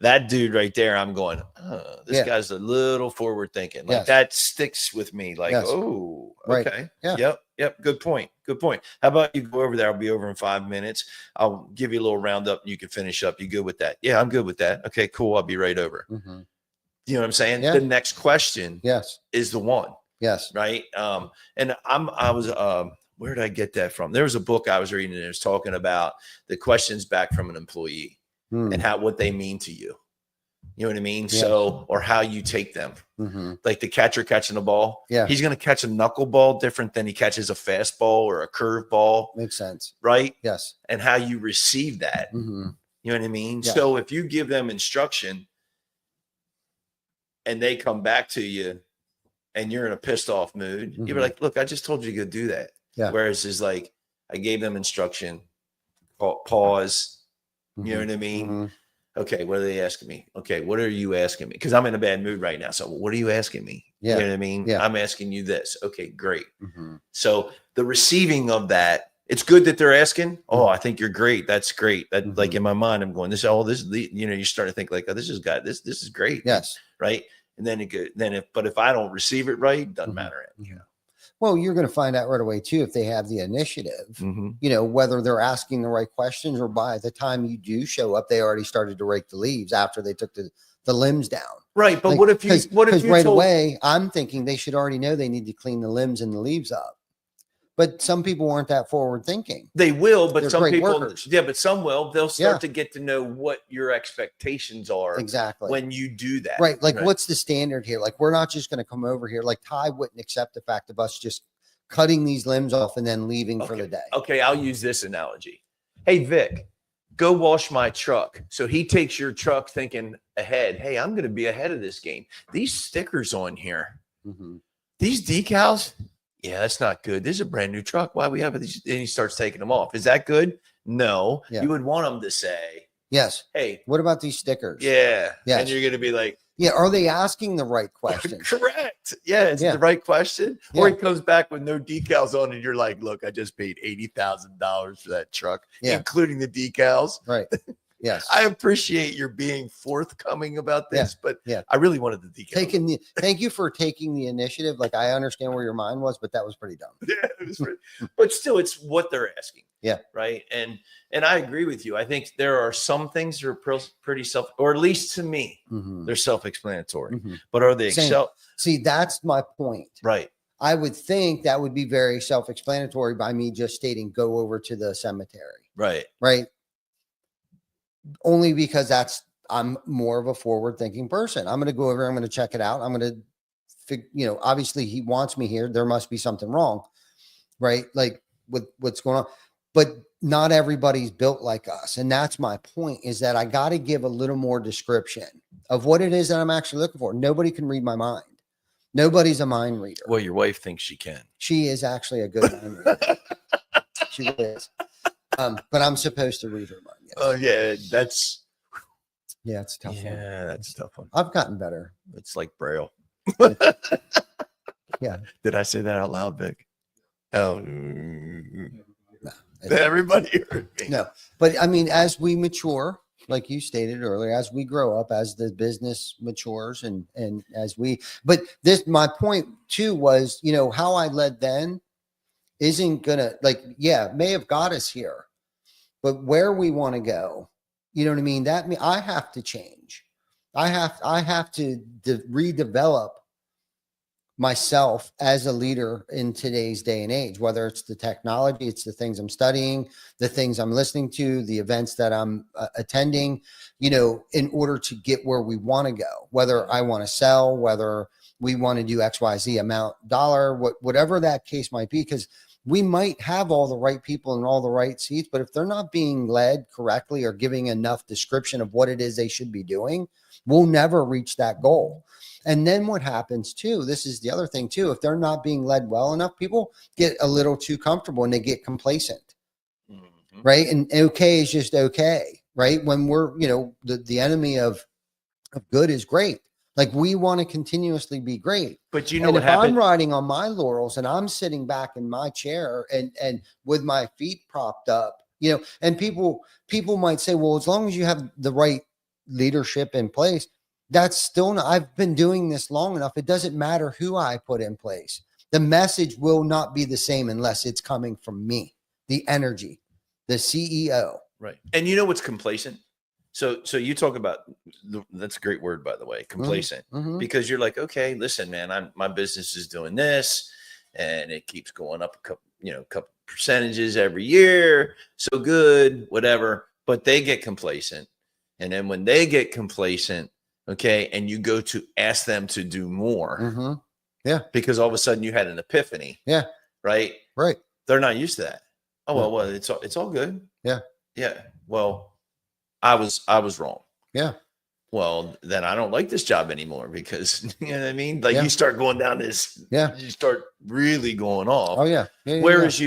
S2: That dude right there, I'm going, oh, this guy's a little forward thinking. Like that sticks with me. Like, oh, okay. Right. Yep. Good point. How about you go over there? I'll be over in 5 minutes. I'll give you a little roundup and you can finish up. You good with that? Yeah, I'm good with that. Okay, cool. I'll be right over. You know what I'm saying? Yeah. The next question is the one. Yes. Right. And I was where did I get that from? There was a book I was reading and it was talking about the questions back from an employee and what they mean to you. You know what I mean? Yeah. So, or how you take them. Like the catcher catching the ball. Yeah. He's going to catch a knuckleball different than he catches a fastball or a curveball.
S3: Makes sense.
S2: Right?
S3: Yes.
S2: And how you receive that. You know what I mean? Yeah. So if you give them instruction and they come back to you and you're in a pissed off mood, you're like, look, I just told you to go do that. Yeah. Whereas it's like, I gave them instruction, pause. You know what I mean? Okay, what are they asking me? Okay, what are you asking me? Because I'm in a bad mood right now. So what are you asking me? Yeah. You know what I mean? Yeah. I'm asking you this. Okay, great. So the receiving of that, it's good that they're asking. Oh, I think you're great. That's great. That like in my mind, I'm going, you start to think like, oh, this is great. Yes. Right. And then if I don't receive it right, doesn't matter. Yeah.
S3: Well, you're going to find out right away too if they have the initiative, you know, whether they're asking the right questions or by the time you do show up, they already started to rake the leaves after they took the limbs down.
S2: Right. But like, what if you
S3: right away, I'm thinking they should already know they need to clean the limbs and the leaves up. But some people aren't that forward thinking.
S2: They will, but some people, but some will. They'll start to get to know what your expectations are
S3: exactly
S2: when you do that.
S3: Right. Like, what's the standard here? Like, we're not just going to come over here. Like, Ty wouldn't accept the fact of us just cutting these limbs off and then leaving for the day.
S2: Okay, I'll use this analogy. Hey, Vic, go wash my truck. So he takes your truck thinking ahead. Hey, I'm going to be ahead of this game. These stickers on here, these decals, yeah, that's not good. This is a brand new truck. Why we have these? And he starts taking them off. Is that good? No.
S3: Yeah.
S2: You would want them to say,
S3: yes.
S2: Hey,
S3: what about these stickers?
S2: Yeah.
S3: Yes.
S2: And you're going to be like,
S3: yeah. Are they asking the right question?
S2: Correct. Yeah. It's the right question. Yeah. Or he comes back with no decals on and you're like, look, I just paid $80,000 for that truck, including the decals.
S3: Right. Yes.
S2: I appreciate your being forthcoming about this, but I really wanted the decals.
S3: Thank you for taking the initiative. Like, I understand where your mind was, but that was pretty dumb.
S2: Yeah, it was pretty, but still, it's what they're asking.
S3: Yeah.
S2: Right. And I agree with you. I think there are some things that are pretty or at least to me, they're self-explanatory. But are they
S3: See, that's my point.
S2: Right.
S3: I would think that would be very self-explanatory by me just stating, go over to the cemetery.
S2: Right.
S3: Right. Only because I'm more of a forward-thinking person. I'm going to go over, I'm going to check it out. I'm going to, obviously he wants me here. There must be something wrong, right? Like with what's going on, but not everybody's built like us. And that's my point, is that I got to give a little more description of what it is that I'm actually looking for. Nobody can read my mind. Nobody's a mind reader.
S2: Well, your wife thinks she can.
S3: She is actually a good mind reader. She is. But I'm supposed to read her mind. Yes.
S2: Oh yeah, it's
S3: a tough one.
S2: Yeah, that's a tough one.
S3: I've gotten better.
S2: It's like Braille.
S3: Yeah.
S2: Did I say that out loud, Vic? Oh,
S3: no.
S2: Everybody heard me.
S3: No, but I mean, as we mature, like you stated earlier, as we grow up, as the business matures, and but my point too was, how I led then isn't gonna, may have got us here, but where we want to go, you know what I mean? That means I have to change. I have to redevelop myself as a leader in today's day and age, whether it's the technology, it's the things I'm studying, the things I'm listening to, the events that I'm attending, in order to get where we want to go, whether I want to sell, whether we want to do XYZ amount dollar, whatever that case might be, because we might have all the right people in all the right seats, but if they're not being led correctly or giving enough description of what it is they should be doing, we'll never reach that goal. And then what happens too, this is the other thing too, if they're not being led well enough, people get a little too comfortable and they get complacent, right? And okay is just okay, right? When we're, the enemy of good is great. Like, we want to continuously be great.
S2: But what
S3: if
S2: happened?
S3: I'm riding on my laurels and I'm sitting back in my chair and with my feet propped up, and people might say, well, as long as you have the right leadership in place, that's still not, I've been doing this long enough. It doesn't matter who I put in place. The message will not be the same unless it's coming from me, the energy, the CEO.
S2: Right. And you know what's complacent? So you talk about, that's a great word, by the way, complacent, because you're like, okay, listen, man, my business is doing this and it keeps going up a couple percentages every year. So good, whatever, but they get complacent. And then when they get complacent, okay, and you go to ask them to do more.
S3: Yeah.
S2: Because all of a sudden you had an epiphany.
S3: Yeah.
S2: Right.
S3: Right.
S2: They're not used to that. Oh, well, it's all good.
S3: Yeah.
S2: Yeah. Well, I was wrong.
S3: Yeah.
S2: Well, then I don't like this job anymore, because you know what I mean? Like, you start going down this, you start really going off.
S3: Oh yeah.
S2: Whereas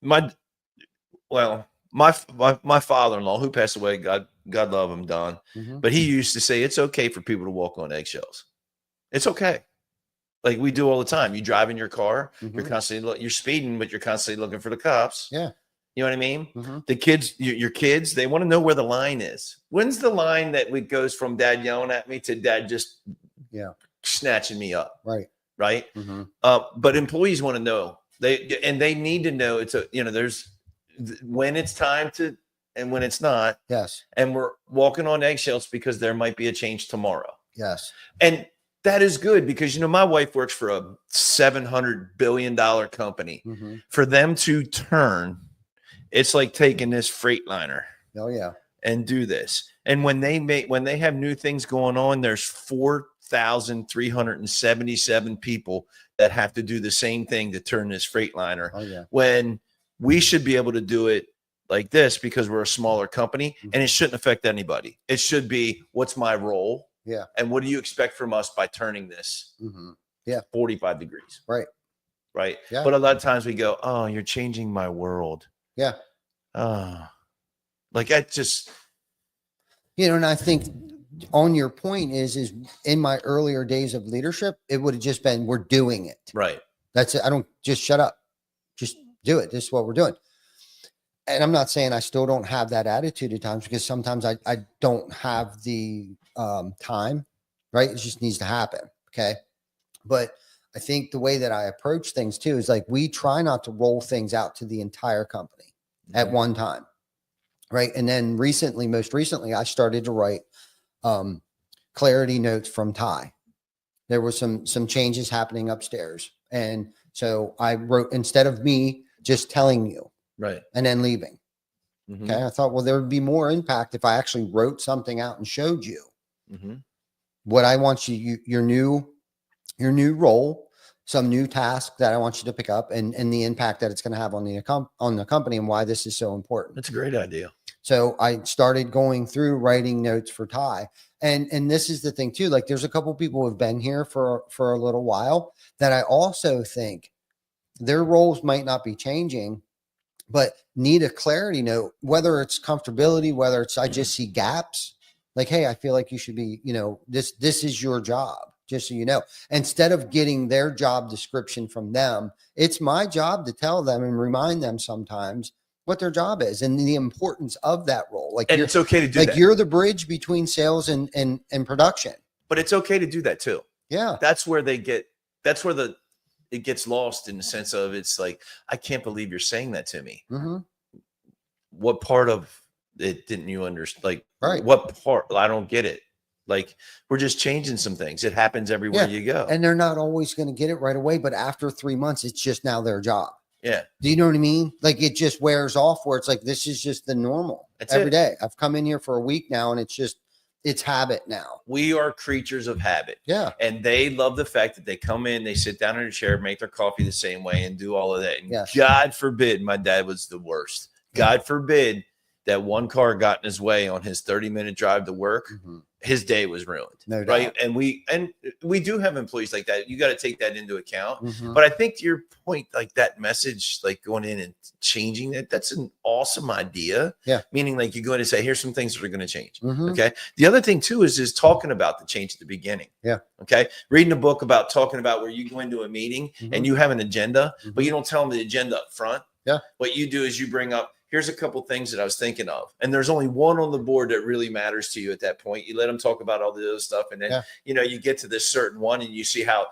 S2: my father-in-law, who passed away, God love him, Don, but he used to say, it's okay for people to walk on eggshells. It's okay. Like we do all the time. You drive in your car, you're constantly, you're speeding, but you're constantly looking for the cops.
S3: Yeah.
S2: You know what I mean? The kids, your kids, they want to know where the line is. When's the line that goes from dad yelling at me to dad just snatching me up?
S3: Right.
S2: Right. But employees want to know. They need to know. There's when it's time to and when it's not.
S3: Yes.
S2: And we're walking on eggshells because there might be a change tomorrow.
S3: Yes.
S2: And that is good because, my wife works for a $700 billion company. For them to turn, it's like taking this Freightliner.
S3: Oh, yeah.
S2: And do this. And when they have new things going on, there's 4,377 people that have to do the same thing to turn this Freightliner.
S3: Oh, yeah.
S2: When we should be able to do it like this because we're a smaller company, and it shouldn't affect anybody. It should be, what's my role?
S3: Yeah.
S2: And what do you expect from us by turning this 45 degrees?
S3: Right.
S2: Right.
S3: Yeah.
S2: But a lot of times we go, oh, you're changing my world.
S3: Yeah.
S2: Like that just,
S3: and I think on your point is in my earlier days of leadership, it would have just been, we're doing it.
S2: right.
S3: That's it. I don't just shut up, just do it. This is what we're doing. And I'm not saying I still don't have that attitude at times, because sometimes I don't have the time, right? It just needs to happen. Okay. But I think the way that I approach things too is like, we try not to roll things out to the entire company at one time. Right. And then most recently, I started to write clarity notes from Ty. There were some changes happening upstairs. And so I wrote, instead of me just telling you,
S2: Right.
S3: and then leaving. Okay. I thought, well, there would be more impact if I actually wrote something out and showed you what I want your new role, some new task that I want you to pick up, and the impact that it's going to have on the company, and why this is so important.
S2: That's a great idea.
S3: So I started going through writing notes for Ty. And this is the thing too, like there's a couple people who have been here for a little while that I also think their roles might not be changing, but need a clarity note, whether it's comfortability, whether it's, I just see gaps, like, hey, I feel like you should be, this is your job, just so you know. Instead of getting their job description from them, it's my job to tell them and remind them sometimes what their job is and the importance of that role. Like,
S2: and it's okay to do that.
S3: You're the bridge between sales and production.
S2: But it's okay to do that too.
S3: Yeah.
S2: That's where it gets lost, in the sense of, it's like, I can't believe you're saying that to me. What part of it didn't you understand? Like,
S3: right.
S2: What part? I don't get it. Like, we're just changing some things. It happens everywhere you go.
S3: And they're not always going to get it right away, but after 3 months, it's just now their job.
S2: Yeah.
S3: Do you know what I mean? Like, it just wears off, where it's like, this is just the normal.
S2: That's
S3: every
S2: it.
S3: day. I've come in here for a week now, and it's habit now.
S2: We are creatures of habit.
S3: Yeah.
S2: And they love the fact that they come in, they sit down in a chair, make their coffee the same way, and do all of that. And God forbid, my dad was the worst. God forbid that one car got in his way on his 30-minute drive to work. His day was ruined.
S3: No doubt.
S2: Right. And we do have employees like that. You got to take that into account. But I think, to your point, like that message, like going in and changing it, that's an awesome idea.
S3: Yeah.
S2: Meaning, like, you go in and say, here's some things that are going to change. Okay. The other thing too is talking about the change at the beginning.
S3: Yeah.
S2: Okay. Reading a book about talking about where you go into a meeting and you have an agenda, but you don't tell them the agenda up front.
S3: Yeah.
S2: What you do is you bring up, here's a couple things that I was thinking of. And there's only one on the board that really matters to you at that point. You let them talk about all the other stuff. And then, you get to this certain one and you see how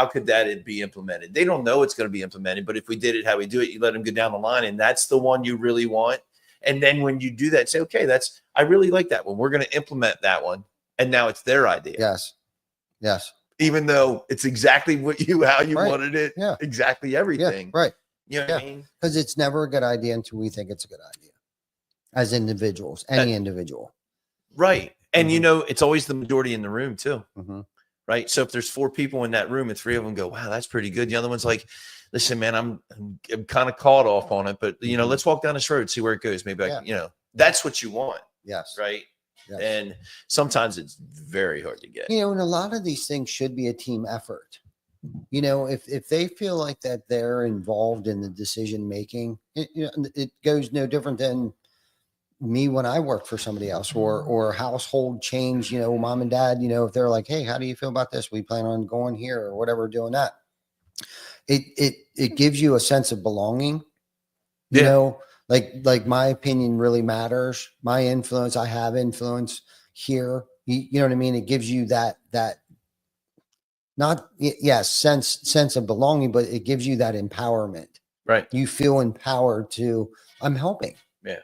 S2: could that be implemented? They don't know it's going to be implemented, but if we did it, how we do it, you let them go down the line, and that's the one you really want. And then when you do that, say, okay, I really like that one. We're going to implement that one. And now it's their idea.
S3: Yes. Yes.
S2: Even though it's exactly how you wanted it.
S3: Yeah.
S2: Exactly everything.
S3: Yeah. Right.
S2: You know what I mean?
S3: Because it's never a good idea until we think it's a good idea as individuals, any individual.
S2: Right. And, it's always the majority in the room too. Right. So if there's 4 people in that room and 3 of them go, wow, that's pretty good. The other one's like, listen, man, I'm kind of caught off on it, but let's walk down this road, see where it goes. Maybe that's what you want.
S3: Yes.
S2: Right.
S3: Yes.
S2: And sometimes it's very hard to get.
S3: And a lot of these things should be a team effort. If they feel like that they're involved in the decision making, it goes no different than me when I work for somebody else, or household change. Mom and dad. If they're like, hey, how do you feel about this? We plan on going here or whatever, doing that. It gives you a sense of belonging. Like my opinion really matters. My influence, I have influence here. You know what I mean? It gives you that. Not sense of belonging, but it gives you that empowerment.
S2: Right.
S3: You feel empowered I'm helping.
S2: Yeah.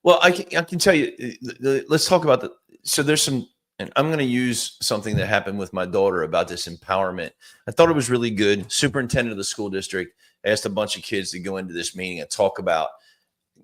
S2: Well, I can tell you, let's talk about so there's some, and I'm going to use something that happened with my daughter about this empowerment. I thought it was really good. Superintendent of the school district asked a bunch of kids to go into this meeting and talk about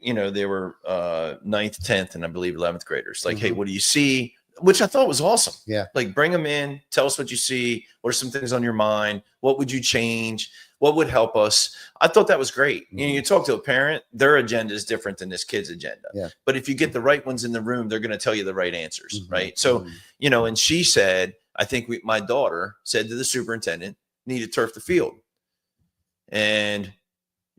S2: they were 9th, 10th, and I believe 11th graders. Like, hey, what do you see? Which I thought was awesome.
S3: Yeah.
S2: Like, bring them in, tell us what you see. What are some things on your mind? What would you change? What would help us? I thought that was great. You talk to a parent, their agenda is different than this kid's agenda.
S3: Yeah.
S2: But if you get the right ones in the room, they're going to tell you the right answers, right? So, and she said, I think my daughter said to the superintendent, need to turf the field. And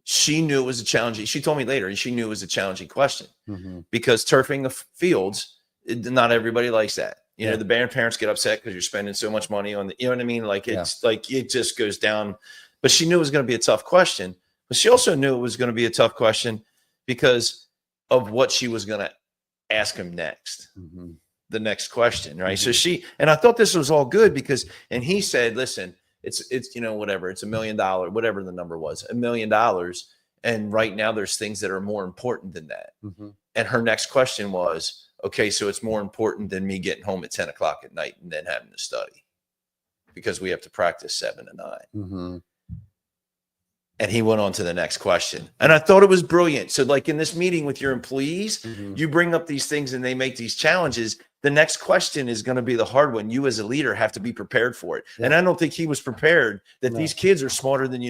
S2: she knew it was a challenging. She told me later, she knew it was a challenging question because turfing the fields, not everybody likes that. The parents get upset because you're spending so much money on you know what I mean? Like it's like it just goes down. But she knew it was going to be a tough question. But she also knew it was going to be a tough question because of what she was going to ask him next. The next question, right? So and I thought this was all good because, and he said, listen, it's whatever, it's $1 million, whatever the number was, $1 million. And right now there's things that are more important than that. And her next question was, okay, so it's more important than me getting home at 10 o'clock at night and then having to study because we have to practice 7 to 9. And he went on to the next question. And I thought it was brilliant. So like in this meeting with your employees, you bring up these things and they make these challenges. The next question is going to be the hard one. You as a leader have to be prepared for it. And I don't think he was prepared that these kids are smarter than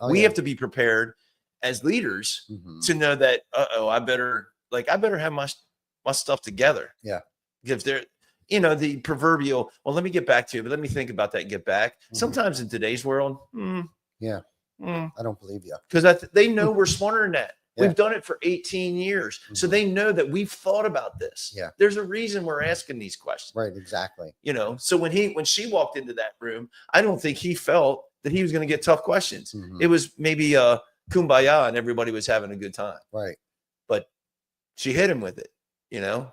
S2: we have to be prepared as leaders to know that, I better have my stuff together.
S3: Yeah.
S2: If they're, the proverbial, well, let me get back to you, but let me think about that and get back. Sometimes in today's world,
S3: I don't believe you.
S2: Because they know we're smarter than that. We've done it for 18 years. So they know that we've thought about this.
S3: Yeah.
S2: There's a reason we're asking these questions.
S3: Right. Exactly.
S2: So when she walked into that room, I don't think he felt that he was going to get tough questions. It was maybe kumbaya and everybody was having a good time.
S3: Right.
S2: But she hit him with it,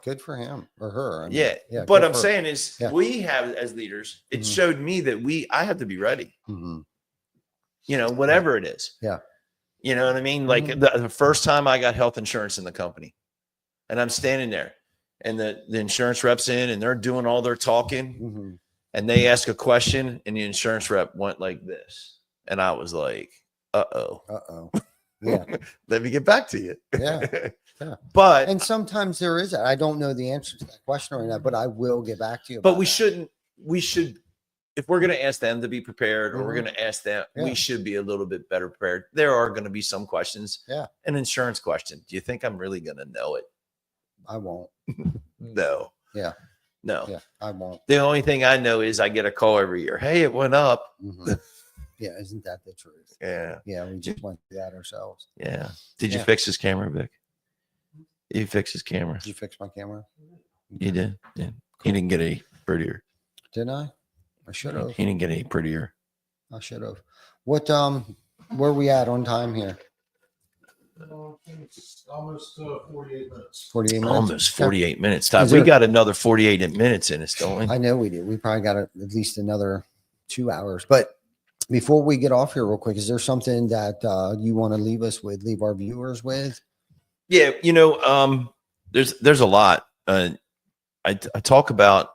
S3: Good for him or her. I
S2: mean, but I'm saying is we have as leaders, it showed me that I have to be ready. Whatever it is.
S3: Yeah.
S2: You know what I mean? Like the first time I got health insurance in the company and I'm standing there and the insurance rep's in and they're doing all their talking and they ask a question and the insurance rep went like this. And I was like, uh-oh.
S3: Yeah.
S2: Let me get back to you.
S3: Yeah.
S2: But
S3: and sometimes there is, I don't know the answer to that question right now, but I will get back to you.
S2: But we should, if we're going to ask them to be prepared or we're going to ask them, we should be a little bit better prepared. There are going to be some questions.
S3: Yeah.
S2: An insurance question. Do you think I'm really going to know it?
S3: I won't.
S2: No.
S3: Yeah.
S2: No.
S3: Yeah. I won't.
S2: The only thing I know is I get a call every year. Hey, it went up.
S3: Yeah. Isn't that the truth?
S2: Yeah.
S3: Yeah. We just went through that ourselves.
S2: Yeah. Did you fix his camera, Vic? You fixed his camera.
S3: Did you fix my camera?
S2: You did? Yeah. Cool. He didn't get any prettier.
S3: Didn't I? I should have.
S2: He didn't get any prettier.
S3: I should have. What where are we at on time here?
S1: It's almost 48 minutes.
S3: 48 minutes.
S2: Almost 48 minutes. Todd, we got another 48 minutes in us, don't we?
S3: I know we do. We probably got at least another 2 hours. But before we get off here real quick, is there something that you want to leave our viewers with?
S2: Yeah, there's a lot. I talk about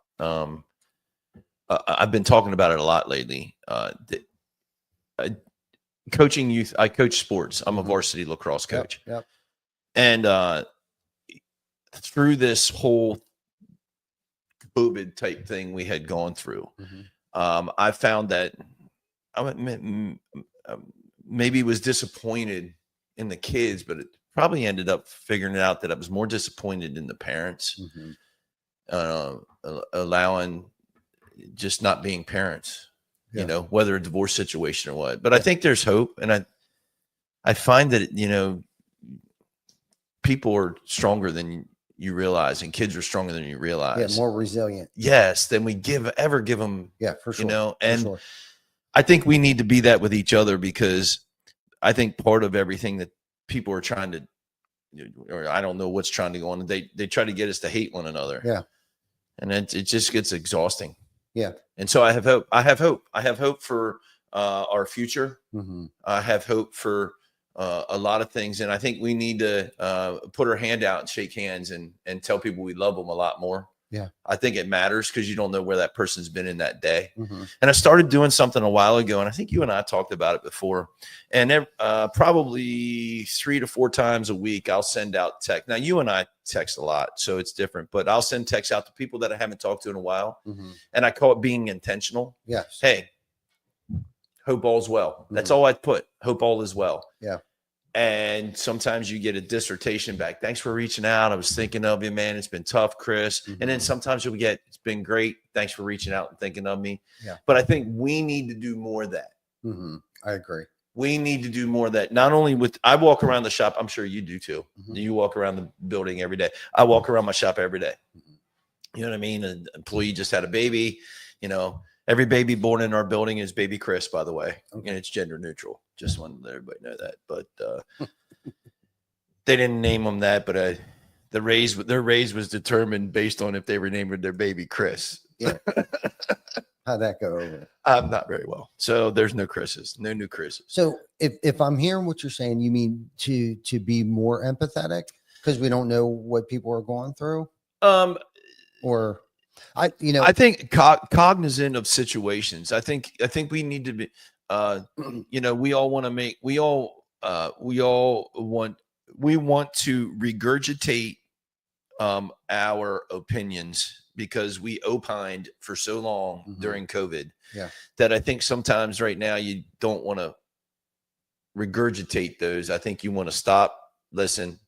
S2: I've been talking about it a lot lately. Coaching youth, I coach sports. I'm a varsity lacrosse coach.
S3: Yep.
S2: And through this whole COVID type thing we had gone through, I found that I maybe was disappointed in the kids, but it probably ended up figuring out that I was more disappointed in the parents, allowing just not being parents, whether a divorce situation or what. But I think there's hope. And I find that, people are stronger than you realize and kids are stronger than you realize.
S3: Yeah, more resilient.
S2: Yes, than we ever give them.
S3: Yeah, for sure.
S2: And I think we need to be that with each other because I think part of everything that people are trying to, or I don't know what's trying to go on. They try to get us to hate one another.
S3: Yeah.
S2: And it just gets exhausting.
S3: Yeah.
S2: And so I have hope. I have hope for our future. I have hope for a lot of things. And I think we need to put our hand out and shake hands and tell people we love them a lot more.
S3: Yeah.
S2: I think it matters because you don't know where that person's been in that day.
S3: Mm-hmm.
S2: And I started doing something a while ago, and I think you and I talked about it before. And probably 3 to 4 times a week, I'll send out text. Now, you and I text a lot, so it's different. But I'll send texts out to people that I haven't talked to in a while, and I call it being intentional.
S3: Yes.
S2: Hey, hope all's well. That's all I put. Hope all is well.
S3: Yeah.
S2: And sometimes you get a dissertation back. Thanks for reaching out. I was thinking of you, man. It's been tough, Chris. And then sometimes you'll get, it's been great. Thanks for reaching out and thinking of me.
S3: Yeah.
S2: But I think we need to do more of that.
S3: I agree.
S2: We need to do more of that. Not only with, I walk around the shop. I'm sure you do too. You walk around the building every day. I walk around my shop every day. You know what I mean? An employee just had a baby. You know, every baby born in our building is baby Chris, by the way. And it's gender neutral. Just wanted to let everybody know that. But they didn't name them that, but their raise was determined based on if they were naming their baby Chris.
S3: Yeah. How'd that go over?
S2: Not very well. So there's no Chris's, no new Chris's.
S3: So if I'm hearing what you're saying, you mean to be more empathetic because we don't know what people are going through? Or I
S2: think cognizant of situations. I think we need to be, we all want to regurgitate our opinions because we opined for so long during COVID that I think sometimes right now you don't want to regurgitate those. I think you want to stop, listen,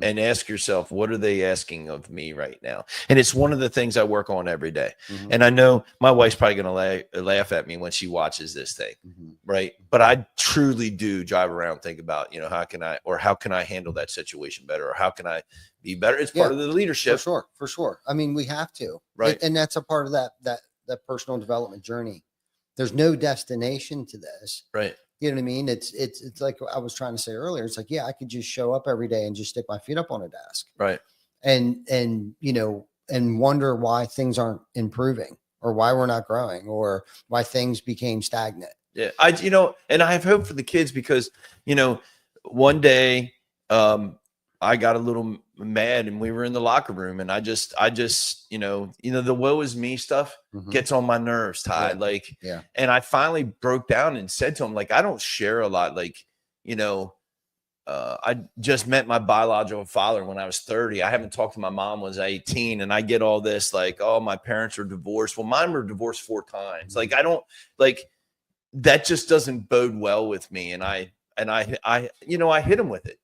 S2: and ask yourself, what are they asking of me right now? And it's one of the things I work on every day. And I know my wife's probably going to laugh at me when she watches this thing, right? But I truly do drive around, think about, how can I handle that situation better? Or how can I be better? It's part of the leadership.
S3: For sure. I mean, we have to,
S2: right?
S3: And that's a part of that personal development journey. There's no destination to this,
S2: right?
S3: You know what I mean? It's like I was trying to say earlier. It's like, I could just show up every day and just stick my feet up on a desk.
S2: Right.
S3: And wonder why things aren't improving or why we're not growing or why things became stagnant.
S2: Yeah. And I have hope for the kids because, one day I got a little mad and we were in the locker room and I just, the woe is me stuff gets on my nerves, Ty. And I finally broke down and said to him, I don't share a lot. I just met my biological father when I was 30. I haven't talked to my mom when I was 18. And I get all this my parents are divorced. Well, mine were divorced 4 times. That just doesn't bode well with me. And I hit him with it.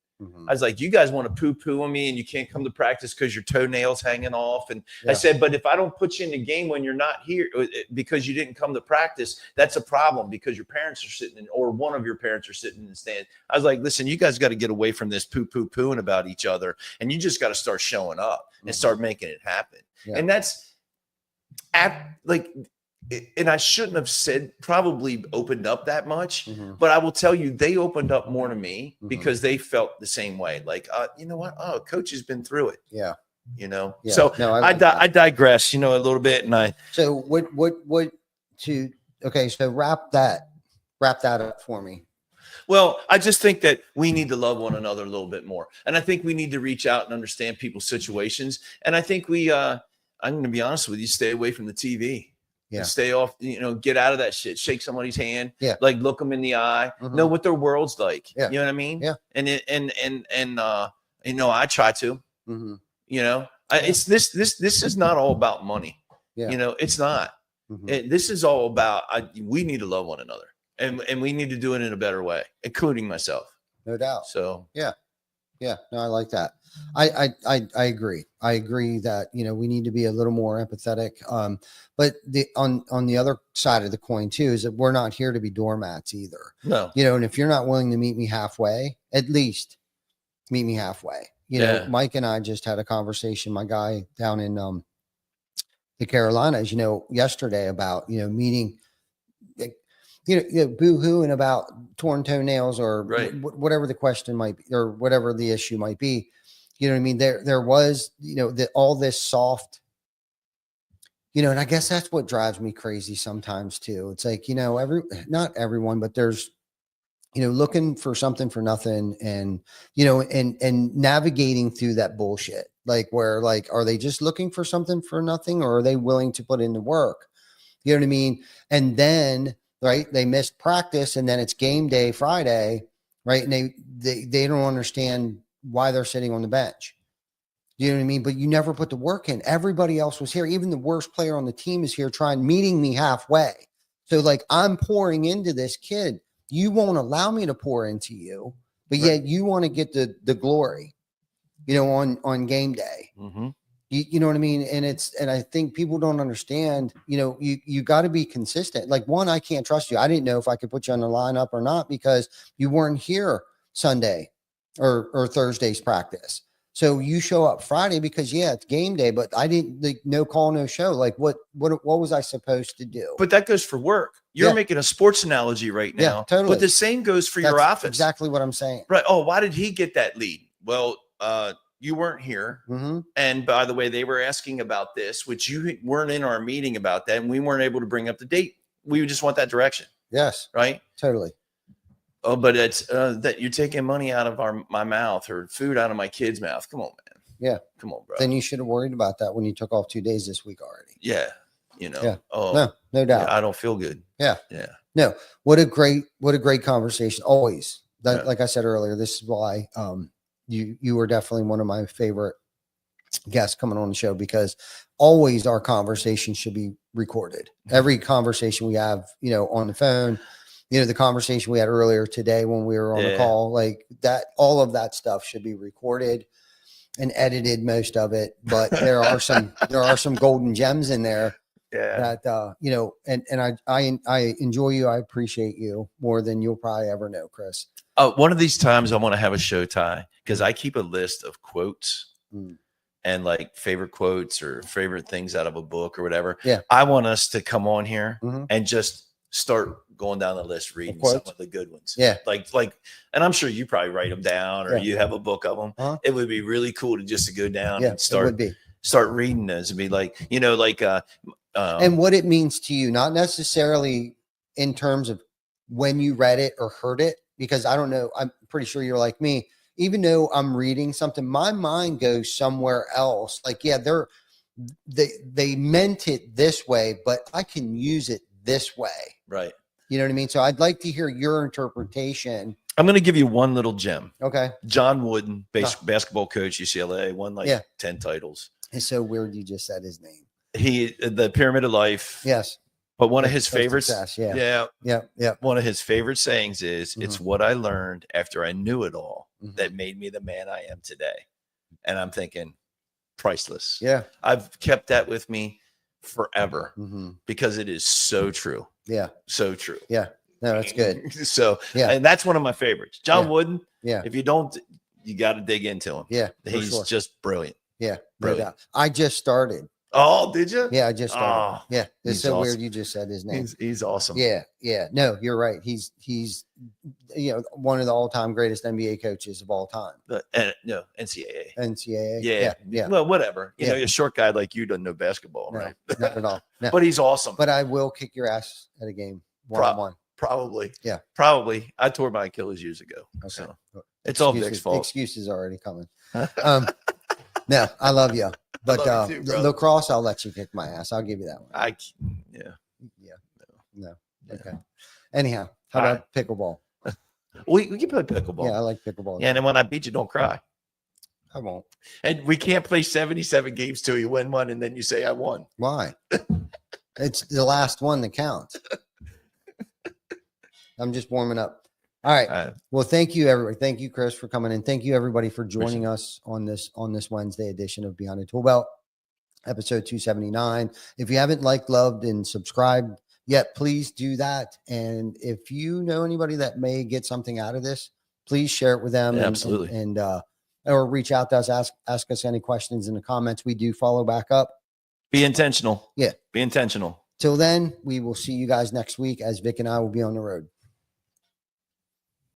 S2: I was like, you guys want to poo-poo on me and you can't come to practice because your toenail's hanging off. And I said, but if I don't put you in the game when you're not here because you didn't come to practice, that's a problem because your parents are sitting or one of your parents are sitting in the stand. I was like, listen, you guys got to get away from this poo-poo-pooing about each other. And you just got to start showing up and start making it happen. Yeah. And that's and I shouldn't have probably opened up that much, but I will tell you, they opened up more to me because they felt the same way. You know what? Oh, coach has been through it. Yeah. Yeah. So no, I digress, a little bit. And
S3: so so wrap that up for me.
S2: Well, I just think that we need to love one another a little bit more. And I think we need to reach out and understand people's situations. And I think I'm going to be honest with you, stay away from the TV. Yeah. Stay off, get out of that shit. Shake somebody's hand. Yeah. Look them in the eye. Know what their world's like. Yeah. You know what I mean? Yeah. And I try to. It's this is not all about money. Yeah. It's not. This is all about we need to love one another, and we need to do it in a better way, including myself.
S3: No doubt.
S2: So
S3: yeah. No, I like that. I agree. I agree that, we need to be a little more empathetic. But on the other side of the coin too, is that we're not here to be doormats either. No. And if you're not willing to meet me halfway, at least meet me halfway. Mike and I just had a conversation, my guy down in the Carolinas, yesterday about, meeting, boo-hooing about torn toenails or whatever the question might be, or whatever the issue might be. You know what I mean? There was, all this soft, and I guess that's what drives me crazy sometimes too. It's like, not everyone, but there's, looking for something for nothing and, and navigating through that bullshit, Like where, like, are they just looking for something for nothing, or are they willing to put in the work? You know what I mean? And then, right, they missed practice, and then it's game day Friday, right? And they don't understand why they're sitting on the bench. You know what I mean? But you never put the work in. Everybody else was here. Even the worst player on the team is here meeting me halfway. So like, I'm pouring into this kid. You won't allow me to pour into you, but yet you want to get the glory, you know, on game day.
S2: Mm-hmm.
S3: You know what I mean? And I think people don't understand, you know, you got to be consistent. Like, one, I can't trust you. I didn't know if I could put you on the lineup or not because you weren't here Sunday or Thursday's practice. So you show up Friday because it's game day, but I didn't, like, no call, no show. Like what was I supposed to do?
S2: But that goes for work. You're making a sports analogy right now.
S3: Yeah, totally.
S2: But the same goes for your
S3: That's
S2: office.
S3: exactly what I'm saying.
S2: Right. Oh, why did he get that lead? Well, you weren't here.
S3: Mm-hmm.
S2: And by the way, they were asking about this, which you weren't in our meeting about that. And we weren't able to bring up the date. We just want that direction.
S3: Yes.
S2: Right.
S3: Totally.
S2: Oh, but it's that you're taking money out of my mouth or food out of my kid's mouth. Come on, man.
S3: Yeah.
S2: Come on, bro.
S3: Then you should have worried about that when you took off 2 days this week already.
S2: Yeah. You know.
S3: Yeah.
S2: Oh,
S3: no doubt.
S2: yeah, I don't feel good.
S3: Yeah.
S2: Yeah.
S3: No. What a great conversation. Always. Like I said earlier, this is why you were definitely one of my favorite guests coming on the show, because always our conversation should be recorded. Every conversation we have, you know, on the phone, you know, the conversation we had earlier today when we were on the call, like that, all of that stuff should be recorded and edited, most of it. But there are some golden gems in there that, you know, and I enjoy you. I appreciate you more than you'll probably ever know, Chris.
S2: One of these times I want to have a show, Ty, because I keep a list of quotes and like favorite quotes or favorite things out of a book or whatever.
S3: Yeah.
S2: I want us to come on here and just start going down the list, reading some of the good ones.
S3: Yeah.
S2: Like, and I'm sure you probably write them down or you have a book of them.
S3: Uh-huh.
S2: It would be really cool to go down and
S3: start
S2: reading those and be like, you know, like,
S3: and what it means to you, not necessarily in terms of when you read it or heard it, because I don't know. I'm pretty sure you're like me. Even though I'm reading something, my mind goes somewhere else. Like, yeah, they meant it this way, but I can use it this way.
S2: Right.
S3: You know what I mean? So I'd like to hear your interpretation.
S2: I'm going to give you one little gem.
S3: Okay.
S2: John Wooden, basketball coach, UCLA, won like 10 titles.
S3: It's so weird you just said his name.
S2: The Pyramid of Life.
S3: Yes.
S2: But one of his favorites.
S3: Yeah.
S2: One of his favorite sayings is, it's what I learned after I knew it all that made me the man I am today. And I'm thinking, priceless.
S3: Yeah.
S2: I've kept that with me forever because it is so true.
S3: Yeah.
S2: So true.
S3: Yeah. No, that's good.
S2: So, and that's one of my favorites. John Wooden.
S3: Yeah.
S2: If you don't, you got to dig into him.
S3: Yeah.
S2: He's just brilliant.
S3: Yeah.
S2: Brilliant.
S3: No doubt. I just started.
S2: Oh, did you?
S3: Yeah, I just started.
S2: Oh,
S3: yeah. It's so
S2: awesome.
S3: weird you just said his name.
S2: He's awesome.
S3: Yeah. Yeah. No, you're right. He's you know, one of the all-time greatest NBA coaches of all time.
S2: No, NCAA.
S3: NCAA. Yeah.
S2: Well, whatever. You know, a short guy like you doesn't know basketball, right?
S3: Not at all. No.
S2: But he's awesome.
S3: But I will kick your ass at a game one-on-one.
S2: Probably.
S3: Yeah.
S2: Probably. I tore my Achilles years ago. Okay. So it's all Vic's fault.
S3: Excuses already coming. No, I love you. But lacrosse, I'll let you kick my ass. I'll give you that one. No. Okay. Anyhow, how about pickleball?
S2: We can play pickleball.
S3: Yeah, I like pickleball.
S2: Yeah, and then when I beat you, don't cry.
S3: I won't.
S2: And we can't play 77 games till you win one, and then you say I won.
S3: Why? It's the last one that counts. I'm just warming up. All right. Well, thank you, everybody. Thank you, Chris, for coming in. Thank you, everybody, for joining us on this Wednesday edition of Beyond the Tool Belt, episode 279. If you haven't liked, loved, and subscribed yet, please do that. And if you know anybody that may get something out of this, please share it with them.
S2: Yeah, absolutely.
S3: And or reach out to us, ask us any questions in the comments. We do follow back up.
S2: Be intentional.
S3: Yeah.
S2: Be intentional.
S3: Till then, we will see you guys next week as Vic and I will be on the road.